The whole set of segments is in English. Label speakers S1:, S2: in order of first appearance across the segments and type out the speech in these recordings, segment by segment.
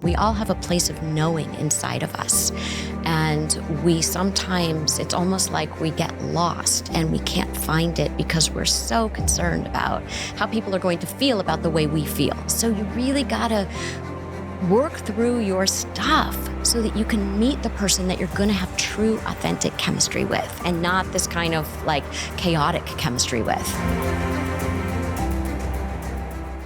S1: We all have a place of knowing inside of us. And we sometimes, it's almost like we get lost and we can't find it because we're so concerned about how people are going to feel about the way we feel. So you really gotta work through your stuff so that you can meet the person that you're gonna have true, authentic chemistry with, and not this kind of like chaotic chemistry with.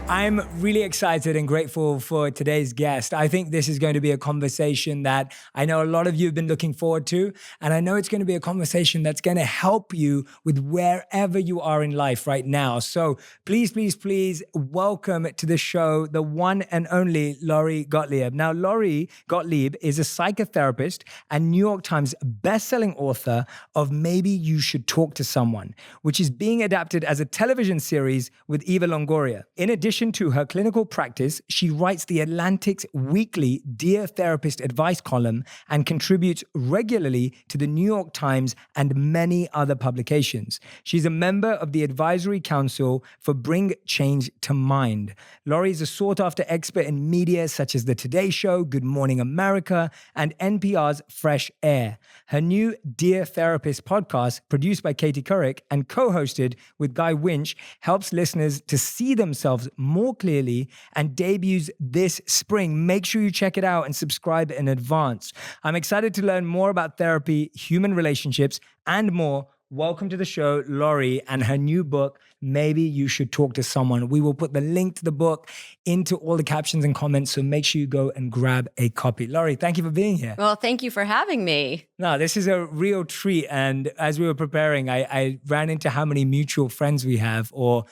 S2: I'm really excited and grateful for today's guest. I think this is going to be a conversation that I know a lot of you have been looking forward to. And I know it's going to be a conversation that's going to help you with wherever you are in life right now. So please, please, please welcome to the show, the one and only Lori Gottlieb. Now, Lori Gottlieb is a psychotherapist and New York Times bestselling author of Maybe You Should Talk to Someone, which is being adapted as a television series with Eva Longoria. In addition to her clinical practice, she writes the Atlantic's weekly Dear Therapist advice column and contributes regularly to the New York Times and many other publications. She's a member of the Advisory Council for Bring Change to Mind. Lori is a sought-after expert in media such as The Today Show, Good Morning America, and NPR's Fresh Air. Her new Dear Therapist podcast, produced by Katie Couric and co-hosted with Guy Winch, helps listeners to see themselves more clearly and debuts this spring. Make sure you check it out and subscribe in advance. I'm excited to learn more about therapy, human relationships, and more. Welcome to the show, Lori, and her new book, Maybe You Should Talk to Someone. We will put the link to the book into all the captions and comments, so make sure you go and grab a copy. Lori, thank you for being here.
S1: Well, thank you for having me.
S2: No, this is a real treat. And as we were preparing, I ran into how many mutual friends we have, or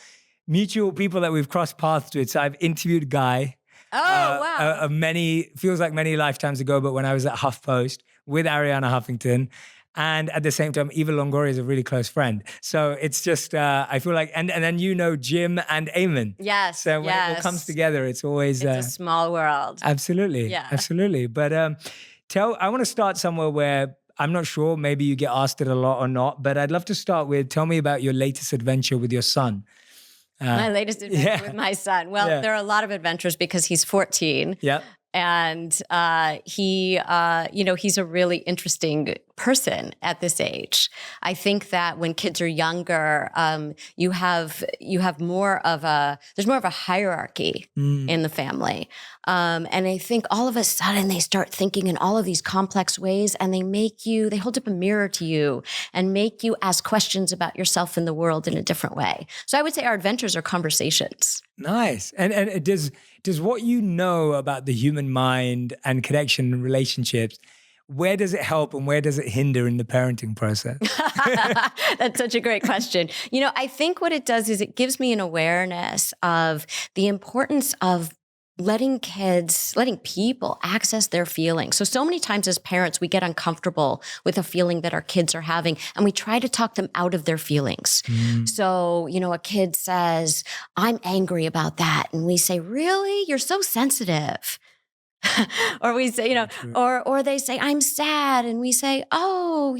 S2: mutual people that we've crossed paths with. So I've interviewed Guy.
S1: Oh, wow.
S2: Feels like many lifetimes ago, but when I was at HuffPost with Ariana Huffington. And at the same time, Eva Longoria is a really close friend. So it's just, I feel like, and then you know Jim and Eamon.
S1: Yes,
S2: So when it all comes together, it's always...
S1: It's a small world.
S2: Absolutely.
S1: Yeah.
S2: Absolutely. But I want to start somewhere where I'm not sure, maybe you get asked it a lot or not, but I'd love to start with, tell me about your latest adventure with your son.
S1: My latest adventure with my son. Well, there are a lot of adventures because he's 14.
S2: Yeah.
S1: And he's a really interesting person at this age. I think that when kids are younger, you have more of a hierarchy in the family. And I think all of a sudden they start thinking in all of these complex ways, and they hold up a mirror to you and make you ask questions about yourself and the world in a different way. So I would say our adventures are conversations.
S2: Nice. And does what you know about the human mind and connection and relationships, where does it help and where does it hinder in the parenting process?
S1: That's such a great question. I think what it does is it gives me an awareness of the importance of letting people access their feelings. So many times as parents, we get uncomfortable with a feeling that our kids are having, and we try to talk them out of their feelings. So, a kid says, I'm angry about that. And we say, really? You're so sensitive. Or we say, or they say, I'm sad. And we say, oh,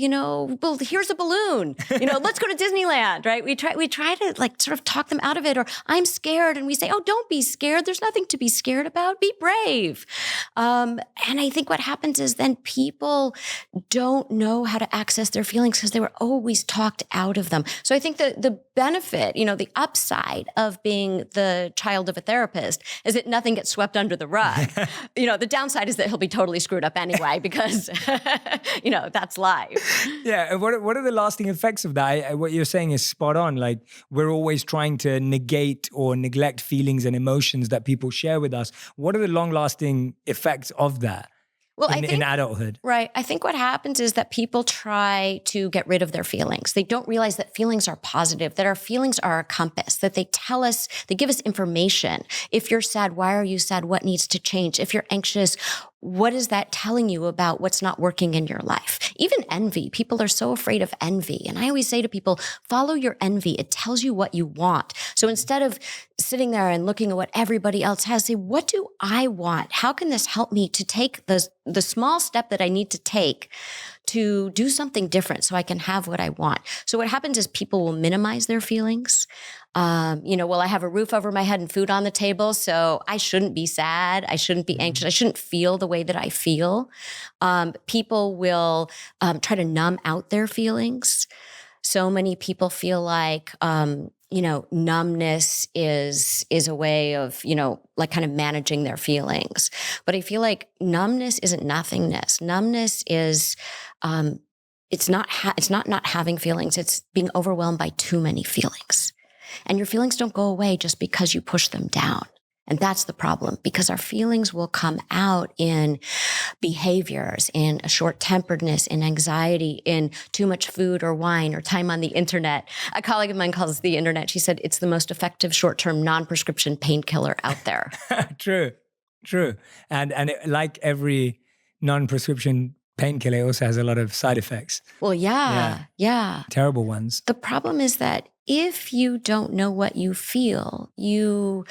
S1: well, here's a balloon, let's go to Disneyland, right? We try to sort of talk them out of it. Or I'm scared. And we say, oh, don't be scared. There's nothing to be scared about. Be brave. And I think what happens is then people don't know how to access their feelings because they were always talked out of them. So I think the benefit, the upside of being the child of a therapist is that nothing gets swept under the rug. The downside is that he'll be totally screwed up anyway because, that's life.
S2: Yeah. And what are the lasting effects of that? What you're saying is spot on. Like, we're always trying to negate or neglect feelings and emotions that people share with us. What are the long-lasting effects of that? Well, in adulthood.
S1: Right. I think what happens is that people try to get rid of their feelings. They don't realize that feelings are positive, that our feelings are a compass, that they give us information. If you're sad, why are you sad? What needs to change? If you're anxious, what is that telling you about what's not working in your life? Even envy. People are so afraid of envy. And I always say to people, follow your envy. It tells you what you want. So instead of sitting there and looking at what everybody else has, say, what do I want? How can this help me to take the small step that I need to take to do something different so I can have what I want. So what happens is people will minimize their feelings. Well, I have a roof over my head and food on the table, so I shouldn't be sad. I shouldn't be anxious. I shouldn't feel the way that I feel. People will try to numb out their feelings. So many people feel like, numbness is a way of, like kind of managing their feelings. But I feel like numbness isn't nothingness. Numbness is, it's not having feelings. It's being overwhelmed by too many feelings. And your feelings don't go away just because you push them down. And that's the problem, because our feelings will come out in behaviors, in a short-temperedness, in anxiety, in too much food or wine or time on the internet. A colleague of mine calls the internet, she said, it's the most effective short-term non-prescription painkiller out there.
S2: True. And like every non-prescription painkiller, it also has a lot of side effects.
S1: Well, yeah.
S2: Terrible ones.
S1: The problem is that if you don't know what you feel, you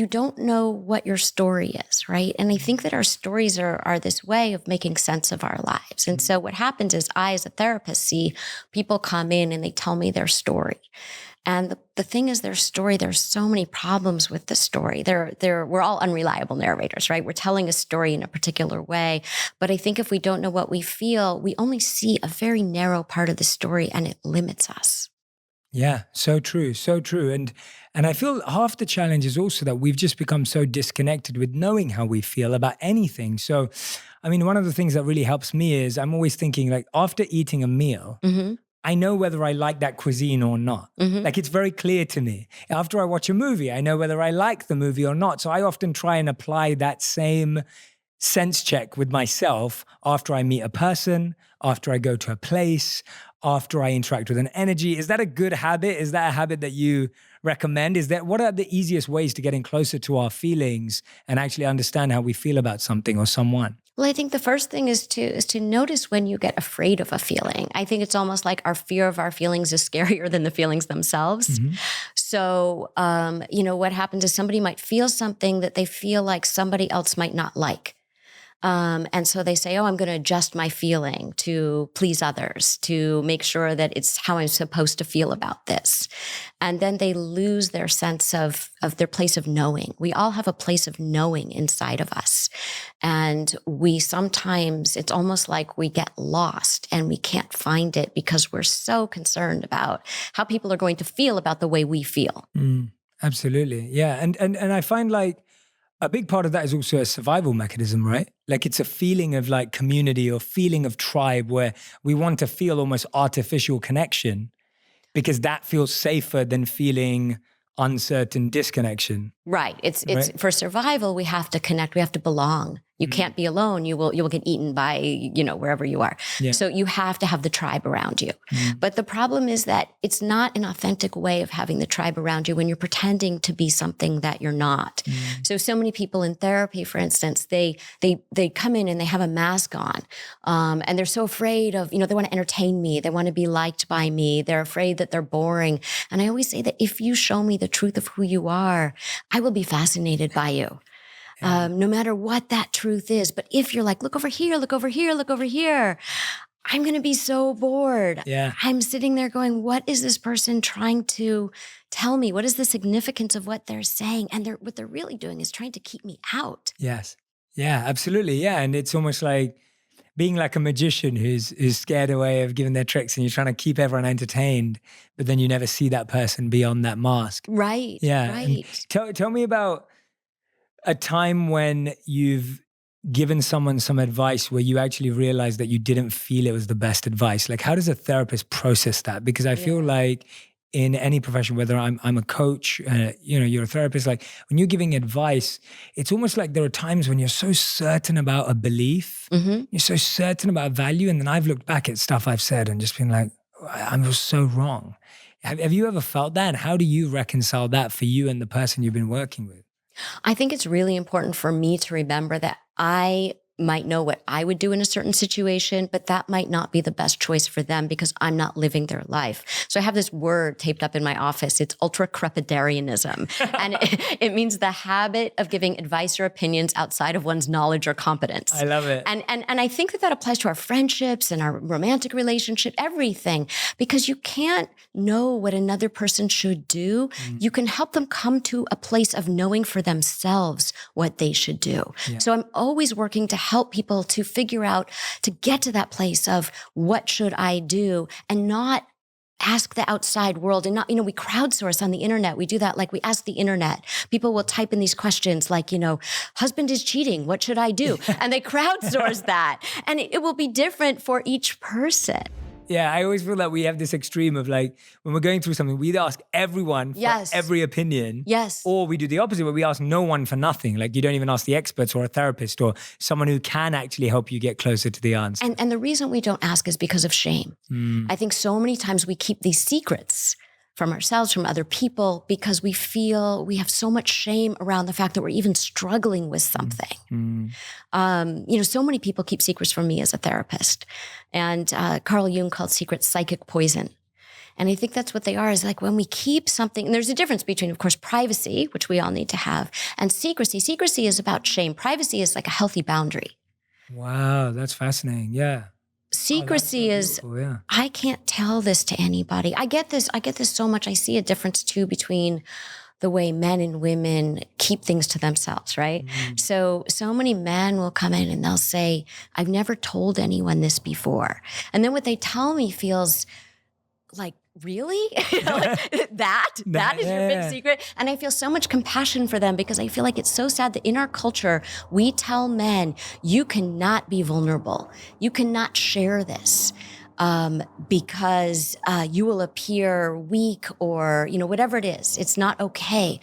S1: don't know what your story is, right? And I think that our stories are this way of making sense of our lives. And so what happens is I, as a therapist, see people come in and they tell me their story. And the thing is, their story, there's so many problems with the story. We're all unreliable narrators, right? We're telling a story in a particular way. But I think if we don't know what we feel, we only see a very narrow part of the story and it limits us.
S2: Yeah, so true. And I feel half the challenge is also that we've just become so disconnected with knowing how we feel about anything. So, I mean, one of the things that really helps me is I'm always thinking, like, after eating a meal, I know whether I like that cuisine or not. Like, it's very clear to me. After I watch a movie, I know whether I like the movie or not. So I often try and apply that same sense check with myself after I meet a person, after I go to a place, after I interact with an energy. Is that a good habit? Is that a habit that you recommend? What are the easiest ways to getting closer to our feelings and actually understand how we feel about something or someone?
S1: Well, I think the first thing is to notice when you get afraid of a feeling. I think it's almost like our fear of our feelings is scarier than the feelings themselves. So, what happens is somebody might feel something that they feel like somebody else might not like. And so they say, I'm going to adjust my feeling to please others, to make sure that it's how I'm supposed to feel about this. And then they lose their sense of their place of knowing. We all have a place of knowing inside of us. And it's almost like we get lost and we can't find it because we're so concerned about how people are going to feel about the way we feel.
S2: Absolutely. Yeah. And I find like, a big part of that is also a survival mechanism, right? Like it's a feeling of like community or feeling of tribe where we want to feel almost artificial connection because that feels safer than feeling uncertain disconnection.
S1: Right. It's for survival, we have to connect, we have to belong. You can't be alone. You will get eaten by, wherever you are. Yeah. So you have to have the tribe around you. But the problem is that it's not an authentic way of having the tribe around you when you're pretending to be something that you're not. So many people in therapy, for instance, they come in and they have a mask on. And they're so afraid of, they want to entertain me. They want to be liked by me. They're afraid that they're boring. And I always say that if you show me the truth of who you are, I will be fascinated by you. No matter what that truth is. But if you're like, look over here, look over here, look over here, I'm going to be so bored.
S2: Yeah.
S1: I'm sitting there going, what is this person trying to tell me? What is the significance of what they're saying? And what they're really doing is trying to keep me out.
S2: Yes. Yeah, absolutely. Yeah. And it's almost like being like a magician who's scared away of giving their tricks and you're trying to keep everyone entertained, but then you never see that person beyond that mask.
S1: Right.
S2: Yeah.
S1: Right.
S2: Tell me about a time when you've given someone some advice where you actually realized that you didn't feel it was the best advice. Like, how does a therapist process that? Because I feel like in any profession, whether I'm a coach, you're a therapist, like when you're giving advice, it's almost like there are times when you're so certain about a belief, you're so certain about value. And then I've looked back at stuff I've said and just been like, I'm just so wrong. Have you ever felt that? And how do you reconcile that for you and the person you've been working with?
S1: I think it's really important for me to remember that I might know what I would do in a certain situation, but that might not be the best choice for them because I'm not living their life. So I have this word taped up in my office. It's ultra-crepidarianism. And it means the habit of giving advice or opinions outside of one's knowledge or competence.
S2: I love it.
S1: And I think that applies to our friendships and our romantic relationship, everything, because you can't know what another person should do. You can help them come to a place of knowing for themselves what they should do. Yeah. So I'm always working to help people to figure out, to get to that place of what should I do, and not ask the outside world. And not, we crowdsource on the internet. We do that. Like, we ask the internet. People will type in these questions like, husband is cheating. What should I do? And they crowdsource that. And it will be different for each person.
S2: Yeah, I always feel that we have this extreme of like, when we're going through something, we either ask everyone for every opinion.
S1: Yes.
S2: Or we do the opposite, where we ask no one for nothing. Like, you don't even ask the experts or a therapist or someone who can actually help you get closer to the answer.
S1: And the reason we don't ask is because of shame. I think so many times we keep these secrets from ourselves, from other people, because we feel we have so much shame around the fact that we're even struggling with something. So many people keep secrets from me as a therapist. And Carl Jung called secrets psychic poison. And I think that's what they are, is like when we keep something, and there's a difference between, of course, privacy, which we all need to have, and secrecy. Secrecy is about shame. Privacy is like a healthy boundary.
S2: Wow, that's fascinating. Yeah.
S1: Secrecy is, I can't tell this to anybody. I get this so much. I see a difference too between the way men and women keep things to themselves, right? So many men will come in and they'll say, I've never told anyone this before. And then what they tell me feels like, really? That is your big secret? And I feel so much compassion for them, because I feel like it's so sad that in our culture, we tell men, you cannot be vulnerable. You cannot share this. Because you will appear weak, or, whatever it is. It's not okay.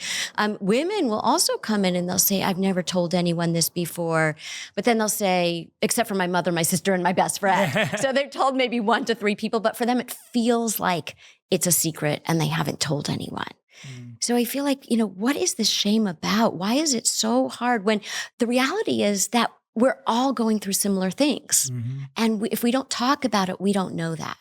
S1: Women will also come in and they'll say, I've never told anyone this before. But then they'll say, except for my mother, my sister, and my best friend. So they've told maybe 1 to 3 people, but for them, it feels like it's a secret and they haven't told anyone. So I feel like, what is this shame about? Why is it so hard, when the reality is that we're all going through similar things. And if we don't talk about it, we don't know that.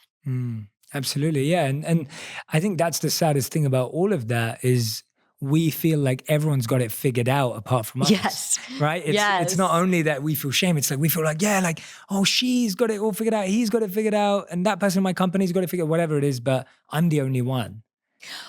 S2: Absolutely, yeah. And I think that's the saddest thing about all of that, is we feel like everyone's got it figured out apart from us.
S1: Yes.
S2: Right? It's not only that we feel shame, it's like we feel like, oh, she's got it all figured out, he's got it figured out, and that person in my company's got it figured out, whatever it is, but I'm the only one.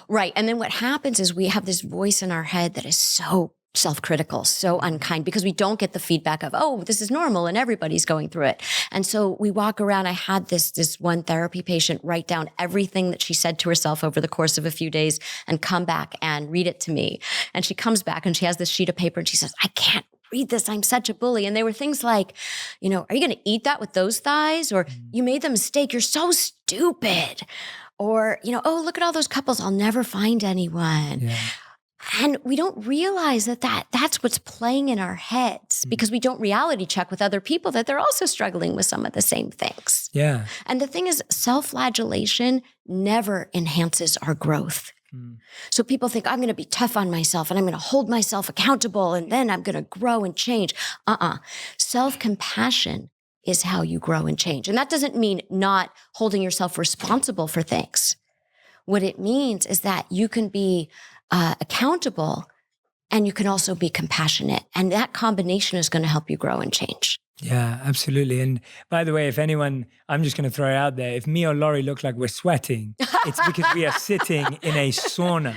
S1: Right. And then what happens is we have this voice in our head that is so self-critical, so unkind, because we don't get the feedback of, oh, this is normal and everybody's going through it. And so we walk around. I had this one therapy patient write down everything that she said to herself over the course of a few days and come back and read it to me. And she comes back and she has this sheet of paper and she says, I can't read this. I'm such a bully. And they were things like, are you going to eat that with those thighs? Or you made the mistake. You're so stupid. Or, oh, look at all those couples. I'll never find anyone. Yeah. And we don't realize that's what's playing in our heads, because we don't reality check with other people that they're also struggling with some of the same things.
S2: Yeah.
S1: And the thing is, self-flagellation never enhances our growth. So people think, I'm going to be tough on myself and I'm going to hold myself accountable and then I'm going to grow and change. Self-compassion is how you grow and change. And that doesn't mean not holding yourself responsible for things. What it means is that you can be accountable and you can also be compassionate. And that combination is going to help you grow and change.
S2: Yeah, absolutely. And by the way, if anyone, I'm just going to throw it out there, if me or Laurie look like we're sweating, it's because we are sitting in a sauna.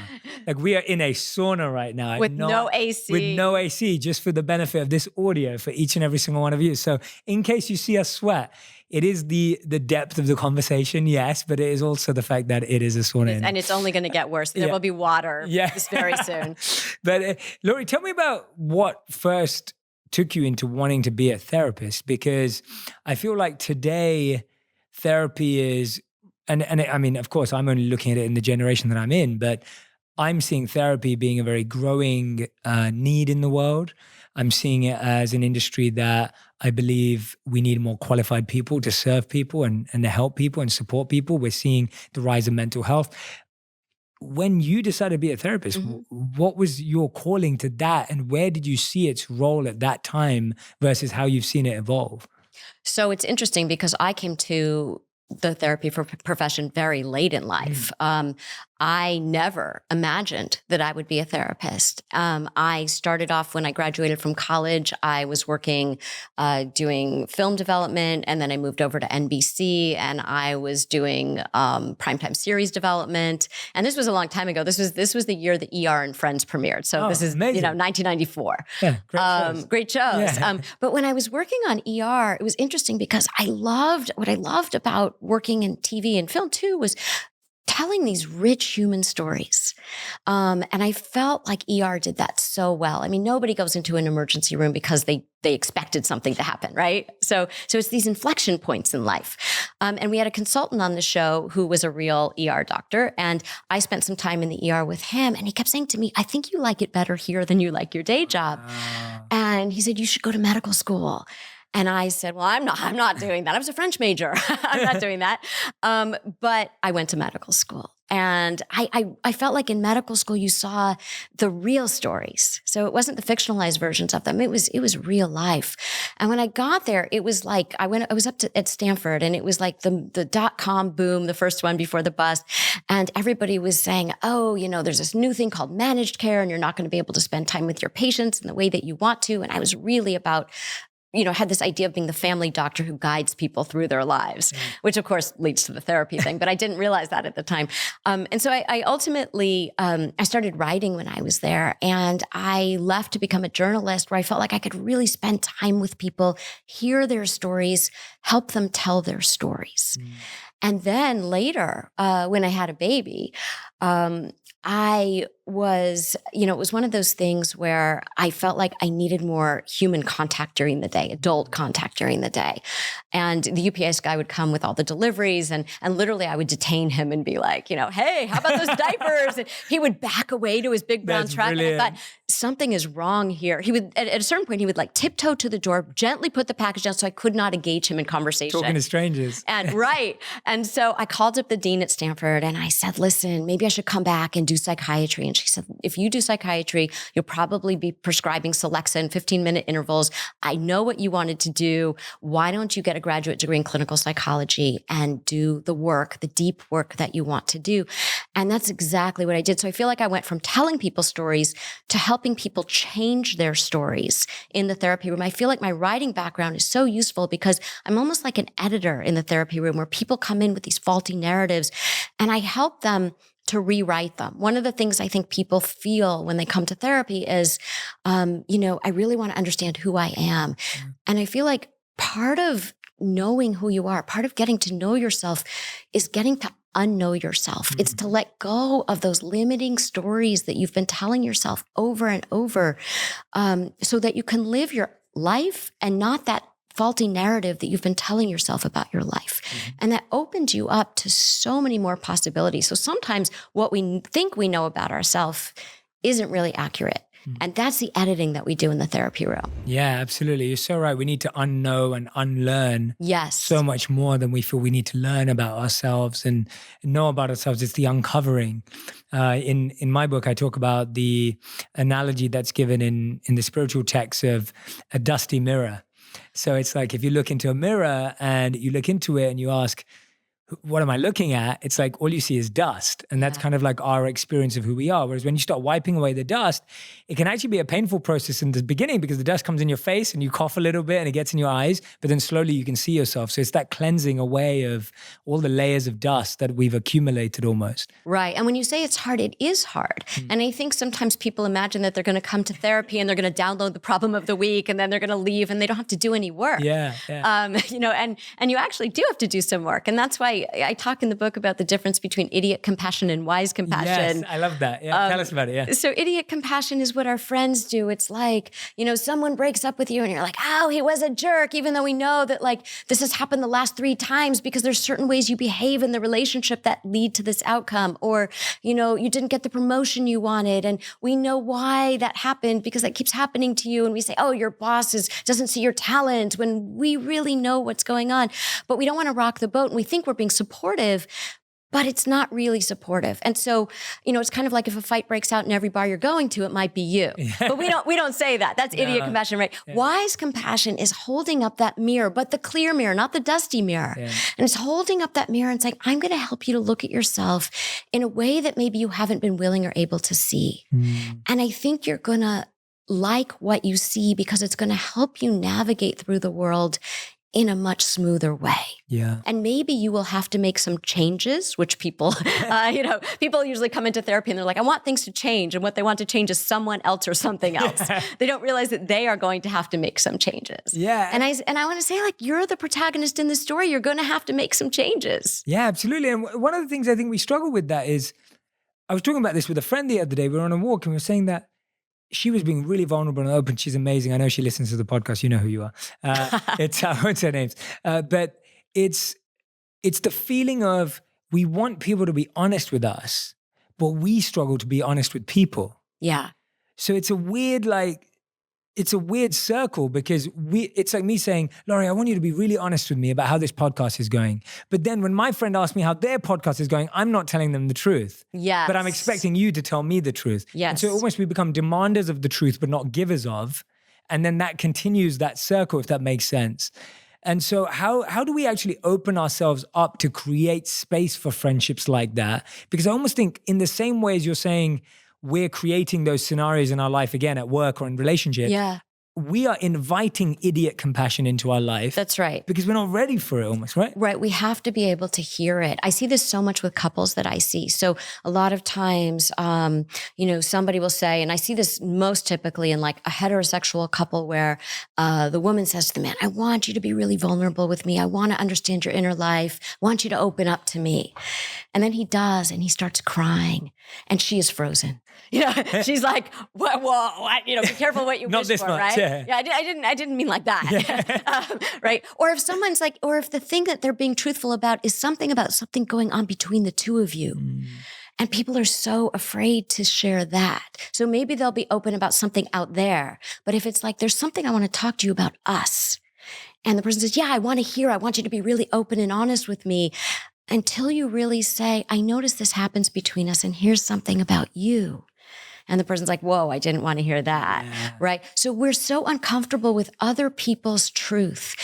S2: Like, we are in a sauna right now.
S1: With no AC.
S2: With no AC, just for the benefit of this audio for each and every single one of you. So in case you see us sweat, it is the depth of the conversation, yes, but it is also the fact that it is a sauna.
S1: And it's only going to get worse. There will be water very soon.
S2: But Laurie, tell me about what first took you into wanting to be a therapist, because I feel like today therapy is, and I mean, of course, I'm only looking at it in the generation that I'm in, but I'm seeing therapy being a very growing need in the world. I'm seeing it as an industry that I believe we need more qualified people to serve people and to help people and support people. We're seeing the rise of mental health. when you decided to be a therapist, what was your calling to that, and where did you see its role at that time versus how you've seen it evolve?
S1: So it's interesting because I came to the therapy profession very late in life. I never imagined that I would be a therapist. I started off when I graduated from college. I was working doing film development, and then I moved over to NBC, and I was doing primetime series development. And this was a long time ago. This was the year the ER and Friends premiered. So this is
S2: amazing.
S1: 1994.
S2: Yeah, great shows.
S1: Great shows.
S2: Yeah.
S1: But when I was working on ER, it was interesting because what I loved about working in TV and film too was telling these rich human stories. And I felt like ER did that so well. I mean, nobody goes into an emergency room because they expected something to happen, right? So it's these inflection points in life. And we had a consultant on the show who was a real ER doctor. And I spent some time in the ER with him. And he kept saying to me, I think you like it better here than you like your day job. And he said, you should go to medical school. And I said, well, I'm not doing that. I was a French major. I'm not doing that. But I went to medical school. And I felt like in medical school, you saw the real stories. So it wasn't the fictionalized versions of them. It was real life. And when I got there, it was like, I was up at Stanford, and it was like the dot-com boom, the first one before the bust. And everybody was saying, oh, there's this new thing called managed care, and you're not going to be able to spend time with your patients in the way that you want to. And I was really about had this idea of being the family doctor who guides people through their lives, which of course leads to the therapy thing, but I didn't realize that at the time. And so I ultimately, I started writing when I was there, and I left to become a journalist where I felt like I could really spend time with people, hear their stories, help them tell their stories. And then later, when I had a baby, I was, it was one of those things where I felt like I needed more human contact during the day, adult contact during the day. And the UPS guy would come with all the deliveries, and literally I would detain him and be like, hey, how about those diapers? And he would back away to his big brown truck.
S2: Brilliant.
S1: And I thought, something is wrong here. He would, at a certain point, he would like tiptoe to the door, gently put the package down so I could not engage him in conversation.
S2: Talking to strangers.
S1: And right. And so I called up the dean at Stanford and I said, listen, maybe I should come back and do psychiatry. And she said, if you do psychiatry, you'll probably be prescribing Celexa in 15-minute intervals. I know what you wanted to do. Why don't you get a graduate degree in clinical psychology and do the work, the deep work that you want to do? And that's exactly what I did. So I feel like I went from telling people stories to helping people change their stories in the therapy room. I feel like my writing background is so useful because I'm almost like an editor in the therapy room where people come in with these faulty narratives and I help them to rewrite them. One of the things I think people feel when they come to therapy is, I really want to understand who I am. And I feel like part of knowing who you are, part of getting to know yourself is getting to unknow yourself. It's to let go of those limiting stories that you've been telling yourself over and over, so that you can live your life and not that faulty narrative that you've been telling yourself about your life. And that opens you up to so many more possibilities. So sometimes what we think we know about ourselves isn't really accurate. And that's the editing that we do in the therapy room.
S2: Yeah, absolutely. You're so right. We need to unknow and unlearn so much more than we feel we need to learn about ourselves and know about ourselves. It's the uncovering. In my book, I talk about the analogy that's given in the spiritual texts of a dusty mirror. So it's like if you look into a mirror and you look into it and you ask, what am I looking at? It's like all you see is dust. And that's kind of like our experience of who we are. Whereas when you start wiping away the dust, it can actually be a painful process in the beginning because the dust comes in your face and you cough a little bit and it gets in your eyes, but then slowly you can see yourself. So it's that cleansing away of all the layers of dust that we've accumulated almost.
S1: Right. And when you say it's hard, it is hard. And I think sometimes people imagine that they're going to come to therapy and they're going to download the problem of the week and then they're going to leave and they don't have to do any work.
S2: Yeah.
S1: And you actually do have to do some work. And that's why I talk in the book about the difference between idiot compassion and wise compassion.
S2: Yes, I love that. Yeah, tell us about it. Yeah.
S1: So idiot compassion is what our friends do. It's like, someone breaks up with you and you're like, oh, he was a jerk, even though we know that like this has happened the last 3 times because there's certain ways you behave in the relationship that lead to this outcome. Or, you didn't get the promotion you wanted. And we know why that happened because that keeps happening to you. And we say, oh, your boss doesn't see your talent when we really know what's going on. But we don't want to rock the boat and we think we're being supportive. but it's not really supportive. And so, it's kind of like if a fight breaks out in every bar you're going to, it might be you. But we don't say that. That's idiot compassion, right? Yeah. Wise compassion is holding up that mirror, but the clear mirror, not the dusty mirror. Yeah. And it's holding up that mirror and saying, I'm going to help you to look at yourself in a way that maybe you haven't been willing or able to see. And I think you're going to like what you see because it's going to help you navigate through the world in a much smoother way.
S2: Yeah.
S1: And maybe you will have to make some changes, which people, people usually come into therapy and they're like, I want things to change. And what they want to change is someone else or something else. They don't realize that they are going to have to make some changes.
S2: Yeah.
S1: And I want to say, like, you're the protagonist in the story. You're going to have to make some changes.
S2: Yeah, absolutely. And one of the things I think we struggle with that is, I was talking about this with a friend the other day. We were on a walk and we were saying that she was being really vulnerable and open. She's amazing. I know she listens to the podcast. You know who you are. What's her names? But it's the feeling of we want people to be honest with us, but we struggle to be honest with people.
S1: Yeah.
S2: So it's a weird circle because it's like me saying, Laurie, I want you to be really honest with me about how this podcast is going. But then when my friend asks me how their podcast is going, I'm not telling them the truth.
S1: Yes.
S2: But I'm expecting you to tell me the truth.
S1: Yes.
S2: And so almost we become demanders of the truth, but not givers of. And then that continues that circle, if that makes sense. And so how do we actually open ourselves up to create space for friendships like that? Because I almost think in the same way as you're saying, we're creating those scenarios in our life, again, at work or in relationships.
S1: Yeah.
S2: We are inviting idiot compassion into our life.
S1: That's right.
S2: Because we're not ready for it almost, right?
S1: Right. We have to be able to hear it. I see this so much with couples that I see. So a lot of times, somebody will say, and I see this most typically in like a heterosexual couple where the woman says to the man, I want you to be really vulnerable with me. I want to understand your inner life. I want you to open up to me. And then he does, and he starts crying, and she is frozen. She's like, what? Be careful what you wish for, right? Yeah, I didn't mean like that. Yeah. Right? Or if someone's like, or if the thing that they're being truthful about is something going on between the two of you. And people are so afraid to share that. So maybe they'll be open about something out there. But if it's like, there's something I want to talk to you about us. And the person says, yeah, I want you to be really open and honest with me. Until you really say, I notice this happens between us and here's something about you. And the person's like, whoa, I didn't want to hear that, right? So we're so uncomfortable with other people's truth.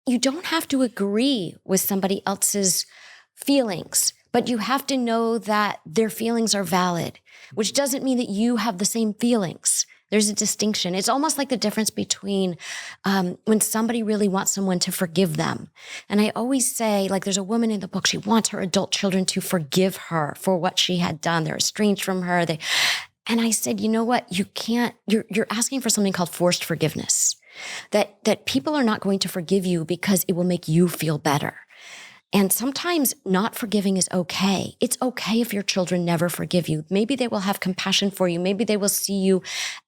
S1: You don't have to agree with somebody else's feelings, but you have to know that their feelings are valid, which doesn't mean that you have the same feelings. There's a distinction. It's almost like the difference between when somebody really wants someone to forgive them. And I always say, like, there's a woman in the book, she wants her adult children to forgive her for what she had done. They're estranged from her. And I said, you know what? You can't, you're asking for something called forced forgiveness, that people are not going to forgive you because it will make you feel better. And sometimes not forgiving is okay. It's okay if your children never forgive you. Maybe they will have compassion for you. Maybe they will see you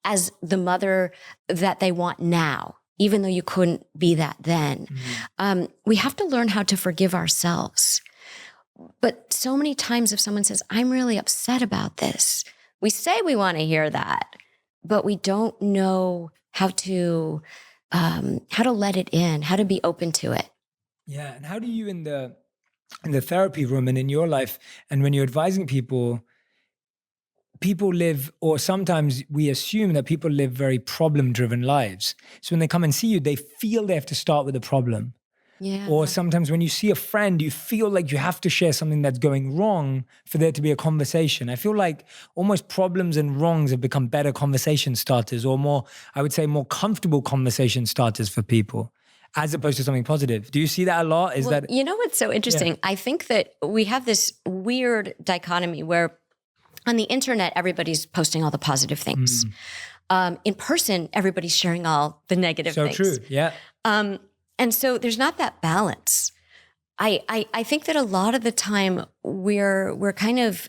S1: as the mother that they want now, even though you couldn't be that then. We have to learn how to forgive ourselves. But so many times if someone says, I'm really upset about this, we say we want to hear that, but we don't know how to let it in, how to be open to it.
S2: Yeah. And how do you in the therapy room and in your life, and when you're advising people live, or sometimes we assume that people live very problem-driven lives. So when they come and see you, they feel they have to start with a problem.
S1: Yeah.
S2: Or sometimes when you see a friend, you feel like you have to share something that's going wrong for there to be a conversation. I feel like almost problems and wrongs have become better conversation starters, or more, I would say, more comfortable conversation starters for people, as opposed to something positive. Do you see that a lot?
S1: You know what's so interesting? Yeah. I think that we have this weird dichotomy where on the internet, everybody's posting all the positive things. In person, everybody's sharing all the negative things.
S2: So true, yeah.
S1: And so there's not that balance. I think that a lot of the time we're kind of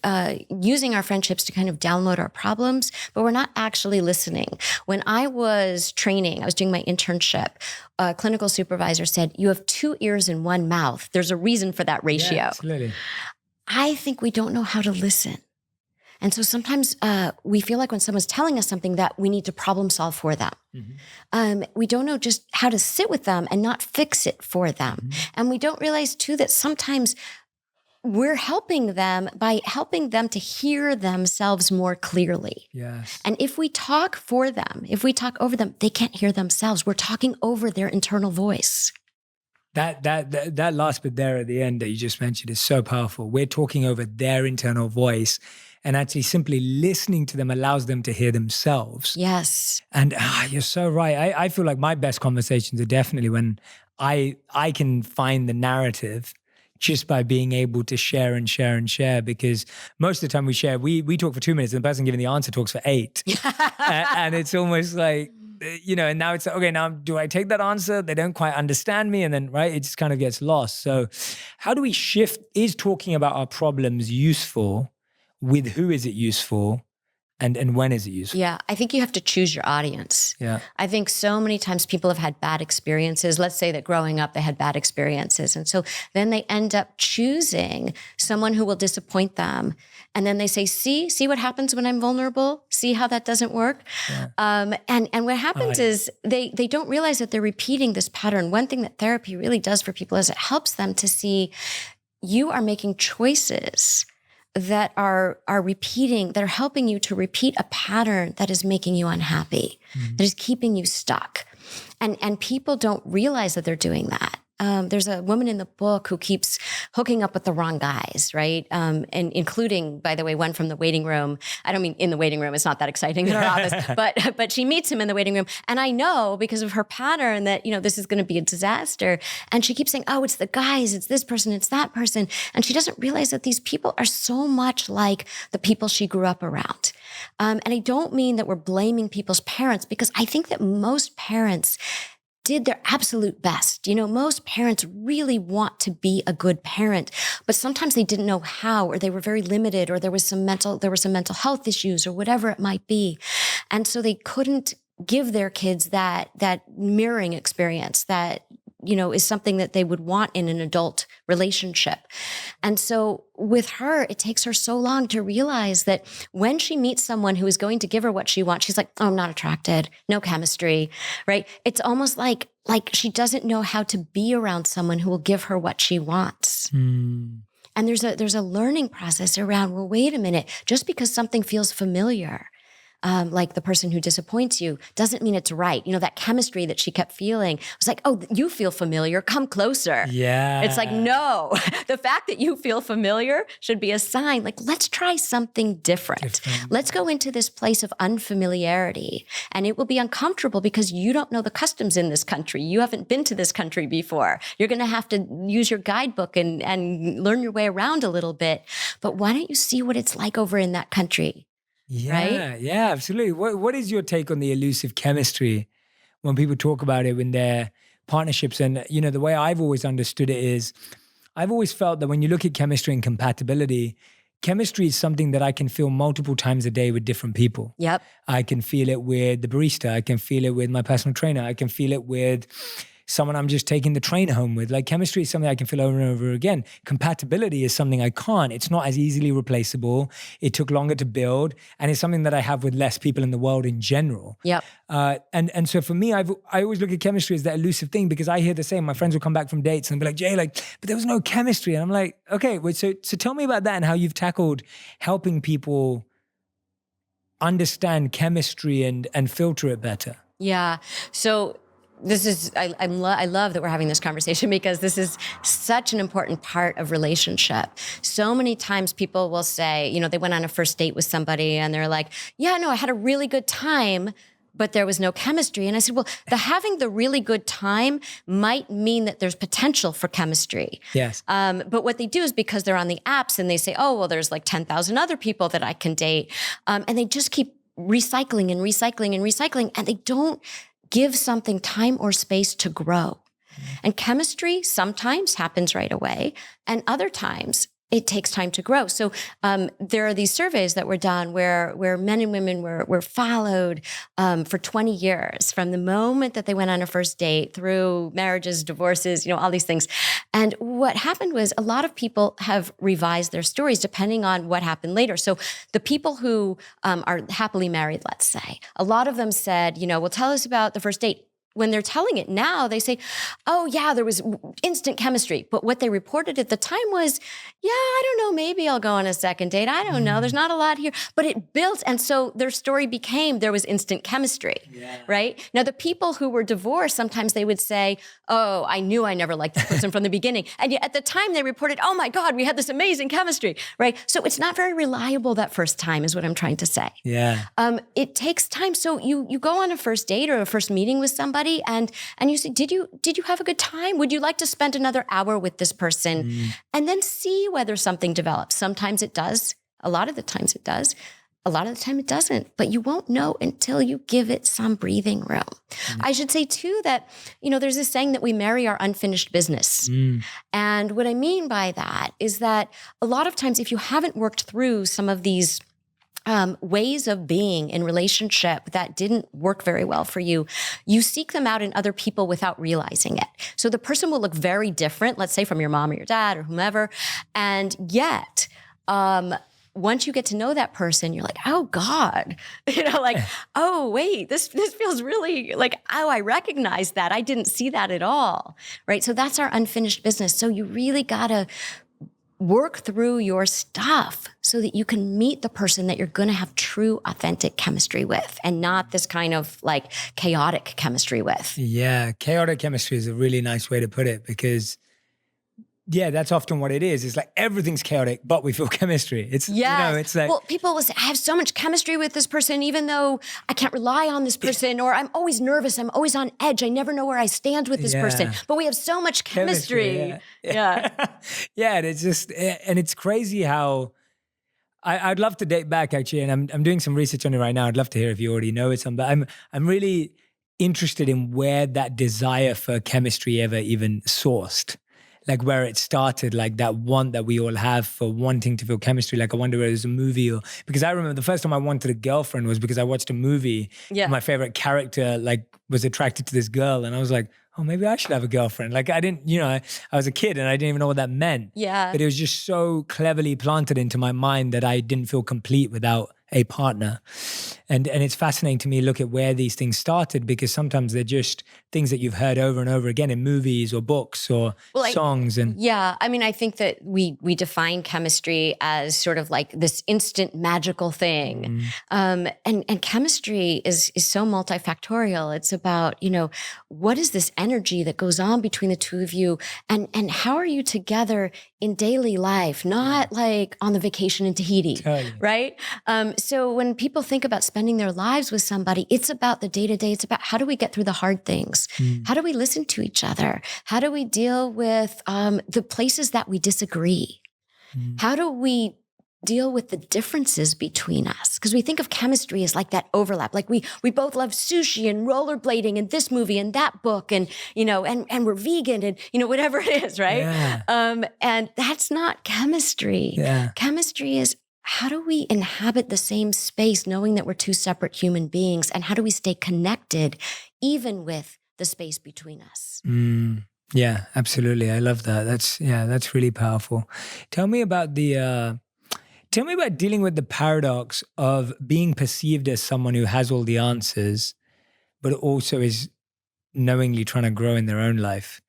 S1: using our friendships to kind of download our problems, but we're not actually listening. When I was training, I was doing my internship, a clinical supervisor said, you have 2 ears and 1 mouth. There's a reason for that ratio.
S2: Yeah, absolutely.
S1: I think we don't know how to listen. And so sometimes we feel like when someone's telling us something that we need to problem solve for them. We don't know just how to sit with them and not fix it for them. And we don't realize too that sometimes we're helping them by helping them to hear themselves more clearly.
S2: Yes.
S1: And if we talk for them, if we talk over them, they can't hear themselves. We're talking over their internal voice.
S2: That last bit there at the end that you just mentioned is so powerful. We're talking over their internal voice, and actually simply listening to them allows them to hear themselves.
S1: Yes.
S2: And you're so right. I feel like my best conversations are definitely when I can find the narrative just by being able to share and share and share, because most of the time we talk for 2 minutes and the person giving the answer talks for 8. And it's almost like, and now it's like, okay, now do I take that answer? They don't quite understand me. And then, right, it just kind of gets lost. So how do we shift? Is talking about our problems useful? With who is it useful? And when is it useful?
S1: Yeah, I think you have to choose your audience.
S2: Yeah.
S1: I think so many times people have had bad experiences. Let's say that growing up, they had bad experiences. And so then they end up choosing someone who will disappoint them. And then they say, see what happens when I'm vulnerable? See how that doesn't work? Yeah. And what happens is they don't realize that they're repeating this pattern. One thing that therapy really does for people is it helps them to see you are making choices that are repeating, that are helping you to repeat a pattern that is making you unhappy, that is keeping you stuck. And people don't realize that they're doing that. There's a woman in the book who keeps hooking up with the wrong guys, right? And including, by the way, one from the waiting room. I don't mean in the waiting room. It's not that exciting in her office, but she meets him in the waiting room. And I know because of her pattern that, this is going to be a disaster. And she keeps saying, oh, it's the guys, it's this person, it's that person. And she doesn't realize that these people are so much like the people she grew up around. And I don't mean that we're blaming people's parents, because I think that most parents did their absolute best. Most parents really want to be a good parent, but sometimes they didn't know how, or they were very limited, or there were some mental health issues, or whatever it might be. And so they couldn't give their kids that mirroring experience that, is something that they would want in an adult relationship. And so with her, it takes her so long to realize that when she meets someone who is going to give her what she wants, she's like, oh, I'm not attracted, no chemistry, right? It's almost like she doesn't know how to be around someone who will give her what she wants. And there's a learning process around, well, wait a minute, just because something feels familiar, like the person who disappoints you, doesn't mean it's right. That chemistry that she kept feeling was like, oh, you feel familiar, come closer.
S2: Yeah.
S1: It's like, no, the fact that you feel familiar should be a sign, like, let's try something different. Let's go into this place of unfamiliarity. And it will be uncomfortable because you don't know the customs in this country. You haven't been to this country before. You're going to have to use your guidebook and learn your way around a little bit. But why don't you see what it's like over in that country?
S2: Yeah,
S1: right?
S2: Yeah, absolutely. What is your take on the elusive chemistry when people talk about it in their partnerships? And, the way I've always understood it is I've always felt that when you look at chemistry and compatibility, chemistry is something that I can feel multiple times a day with different people.
S1: Yep.
S2: I can feel it with the barista. I can feel it with my personal trainer. I can feel it with someone I'm just taking the train home with. Like, chemistry is something I can feel over and over again. Compatibility is something I can't. It's not as easily replaceable. It took longer to build, and it's something that I have with less people in the world in general.
S1: Yep.
S2: And so for me, I always look at chemistry as that elusive thing, because I hear the same. My friends will come back from dates and be like, Jay, but there was no chemistry. And I'm like, okay, wait, so tell me about that and how you've tackled helping people understand chemistry and filter it better.
S1: Yeah. So this is, I love that we're having this conversation, because this is such an important part of relationship. So many times people will say, they went on a first date with somebody and they're like, yeah, no, I had a really good time, but there was no chemistry. And I said, well, having the really good time might mean that there's potential for chemistry.
S2: Yes.
S1: But what they do is, because they're on the apps and they say, oh, well, there's like 10,000 other people that I can date. And they just keep recycling and recycling and recycling, and they don't give something time or space to grow. And chemistry sometimes happens right away, and other times it takes time to grow. So there are these surveys that were done where men and women were followed for 20 years, from the moment that they went on a first date through marriages, divorces, all these things. And what happened was, a lot of people have revised their stories depending on what happened later. So the people who are happily married, let's say, a lot of them said, well, tell us about the first date. when they're telling it now, they say, oh yeah, there was instant chemistry. But what they reported at the time was, yeah, I don't know, maybe I'll go on a second date. I don't know. There's not a lot here, but it built. And so their story became, there was instant chemistry, right? Now, the people who were divorced, sometimes they would say, oh, I knew I never liked this person from the beginning. And yet at the time they reported, oh my God, we had this amazing chemistry, right? So it's not very reliable that first time is what I'm trying to say.
S2: Yeah.
S1: It takes time. So you go on a first date or a first meeting with somebody and you say, did you have a good time? Would you like to spend another hour with this person? And then see whether something develops. Sometimes it does. A lot of the times it does. A lot of the time it doesn't, but you won't know until you give it some breathing room. I should say too that, there's this saying that we marry our unfinished business. And what I mean by that is that a lot of times if you haven't worked through some of these ways of being in relationship that didn't work very well for you, you seek them out in other people without realizing it. So the person will look very different, let's say from your mom or your dad or whomever, and yet, once you get to know that person, you're like, oh God, oh wait, this feels really like, oh, I recognize that. I didn't see that at all, right? So that's our unfinished business. So you really gotta work through your stuff so that you can meet the person that you're going to have true, authentic chemistry with and not this kind of like chaotic chemistry with.
S2: Yeah, chaotic chemistry is a really nice way to put it because that's often what it is. It's like everything's chaotic, but we feel chemistry. It's, it's like...
S1: Well, people will say, I have so much chemistry with this person, even though I can't rely on this person, or I'm always nervous. I'm always on edge. I never know where I stand with this person, but we have so much chemistry. Yeah.
S2: And it's just, and it's crazy how I'd love to date back actually. And I'm doing some research on it right now. I'd love to hear if you already know it some, but I'm really interested in where that desire for chemistry ever even sourced. Like where it started, like that want that we all have for wanting to feel chemistry. Like I wonder whether it was a movie or, because I remember the first time I wanted a girlfriend was because I watched a movie. Yeah. My favorite character like was attracted to this girl. And I was like, oh, maybe I should have a girlfriend. Like I didn't, I was a kid and I didn't even know what that meant. Yeah. But it was just so cleverly planted into my mind that I didn't feel complete without a partner. And it's fascinating to me look at where these things started because sometimes they're just things that you've heard over and over again in movies or books or songs.
S1: I think that we define chemistry as sort of like this instant magical thing. And chemistry is so multifactorial. It's about, what is this energy that goes on between the two of you and how are you together in daily life, not like on the vacation in Tahiti, right? So when people think about spending their lives with somebody, it's about the day-to-day. It's about how do we get through the hard things? How do we listen to each other? How do we deal with the places that we disagree? How do we deal with the differences between us? Because we think of chemistry as like that overlap. Like we both love sushi and rollerblading and this movie and that book and, and we're vegan and, whatever it is, right? Yeah. And that's not chemistry. Yeah. Chemistry is how do we inhabit the same space knowing that we're two separate human beings? And how do we stay connected even with the space between us?
S2: Yeah, absolutely. I love that. That's really powerful. Tell me about dealing with the paradox of being perceived as someone who has all the answers, but also is knowingly trying to grow in their own life.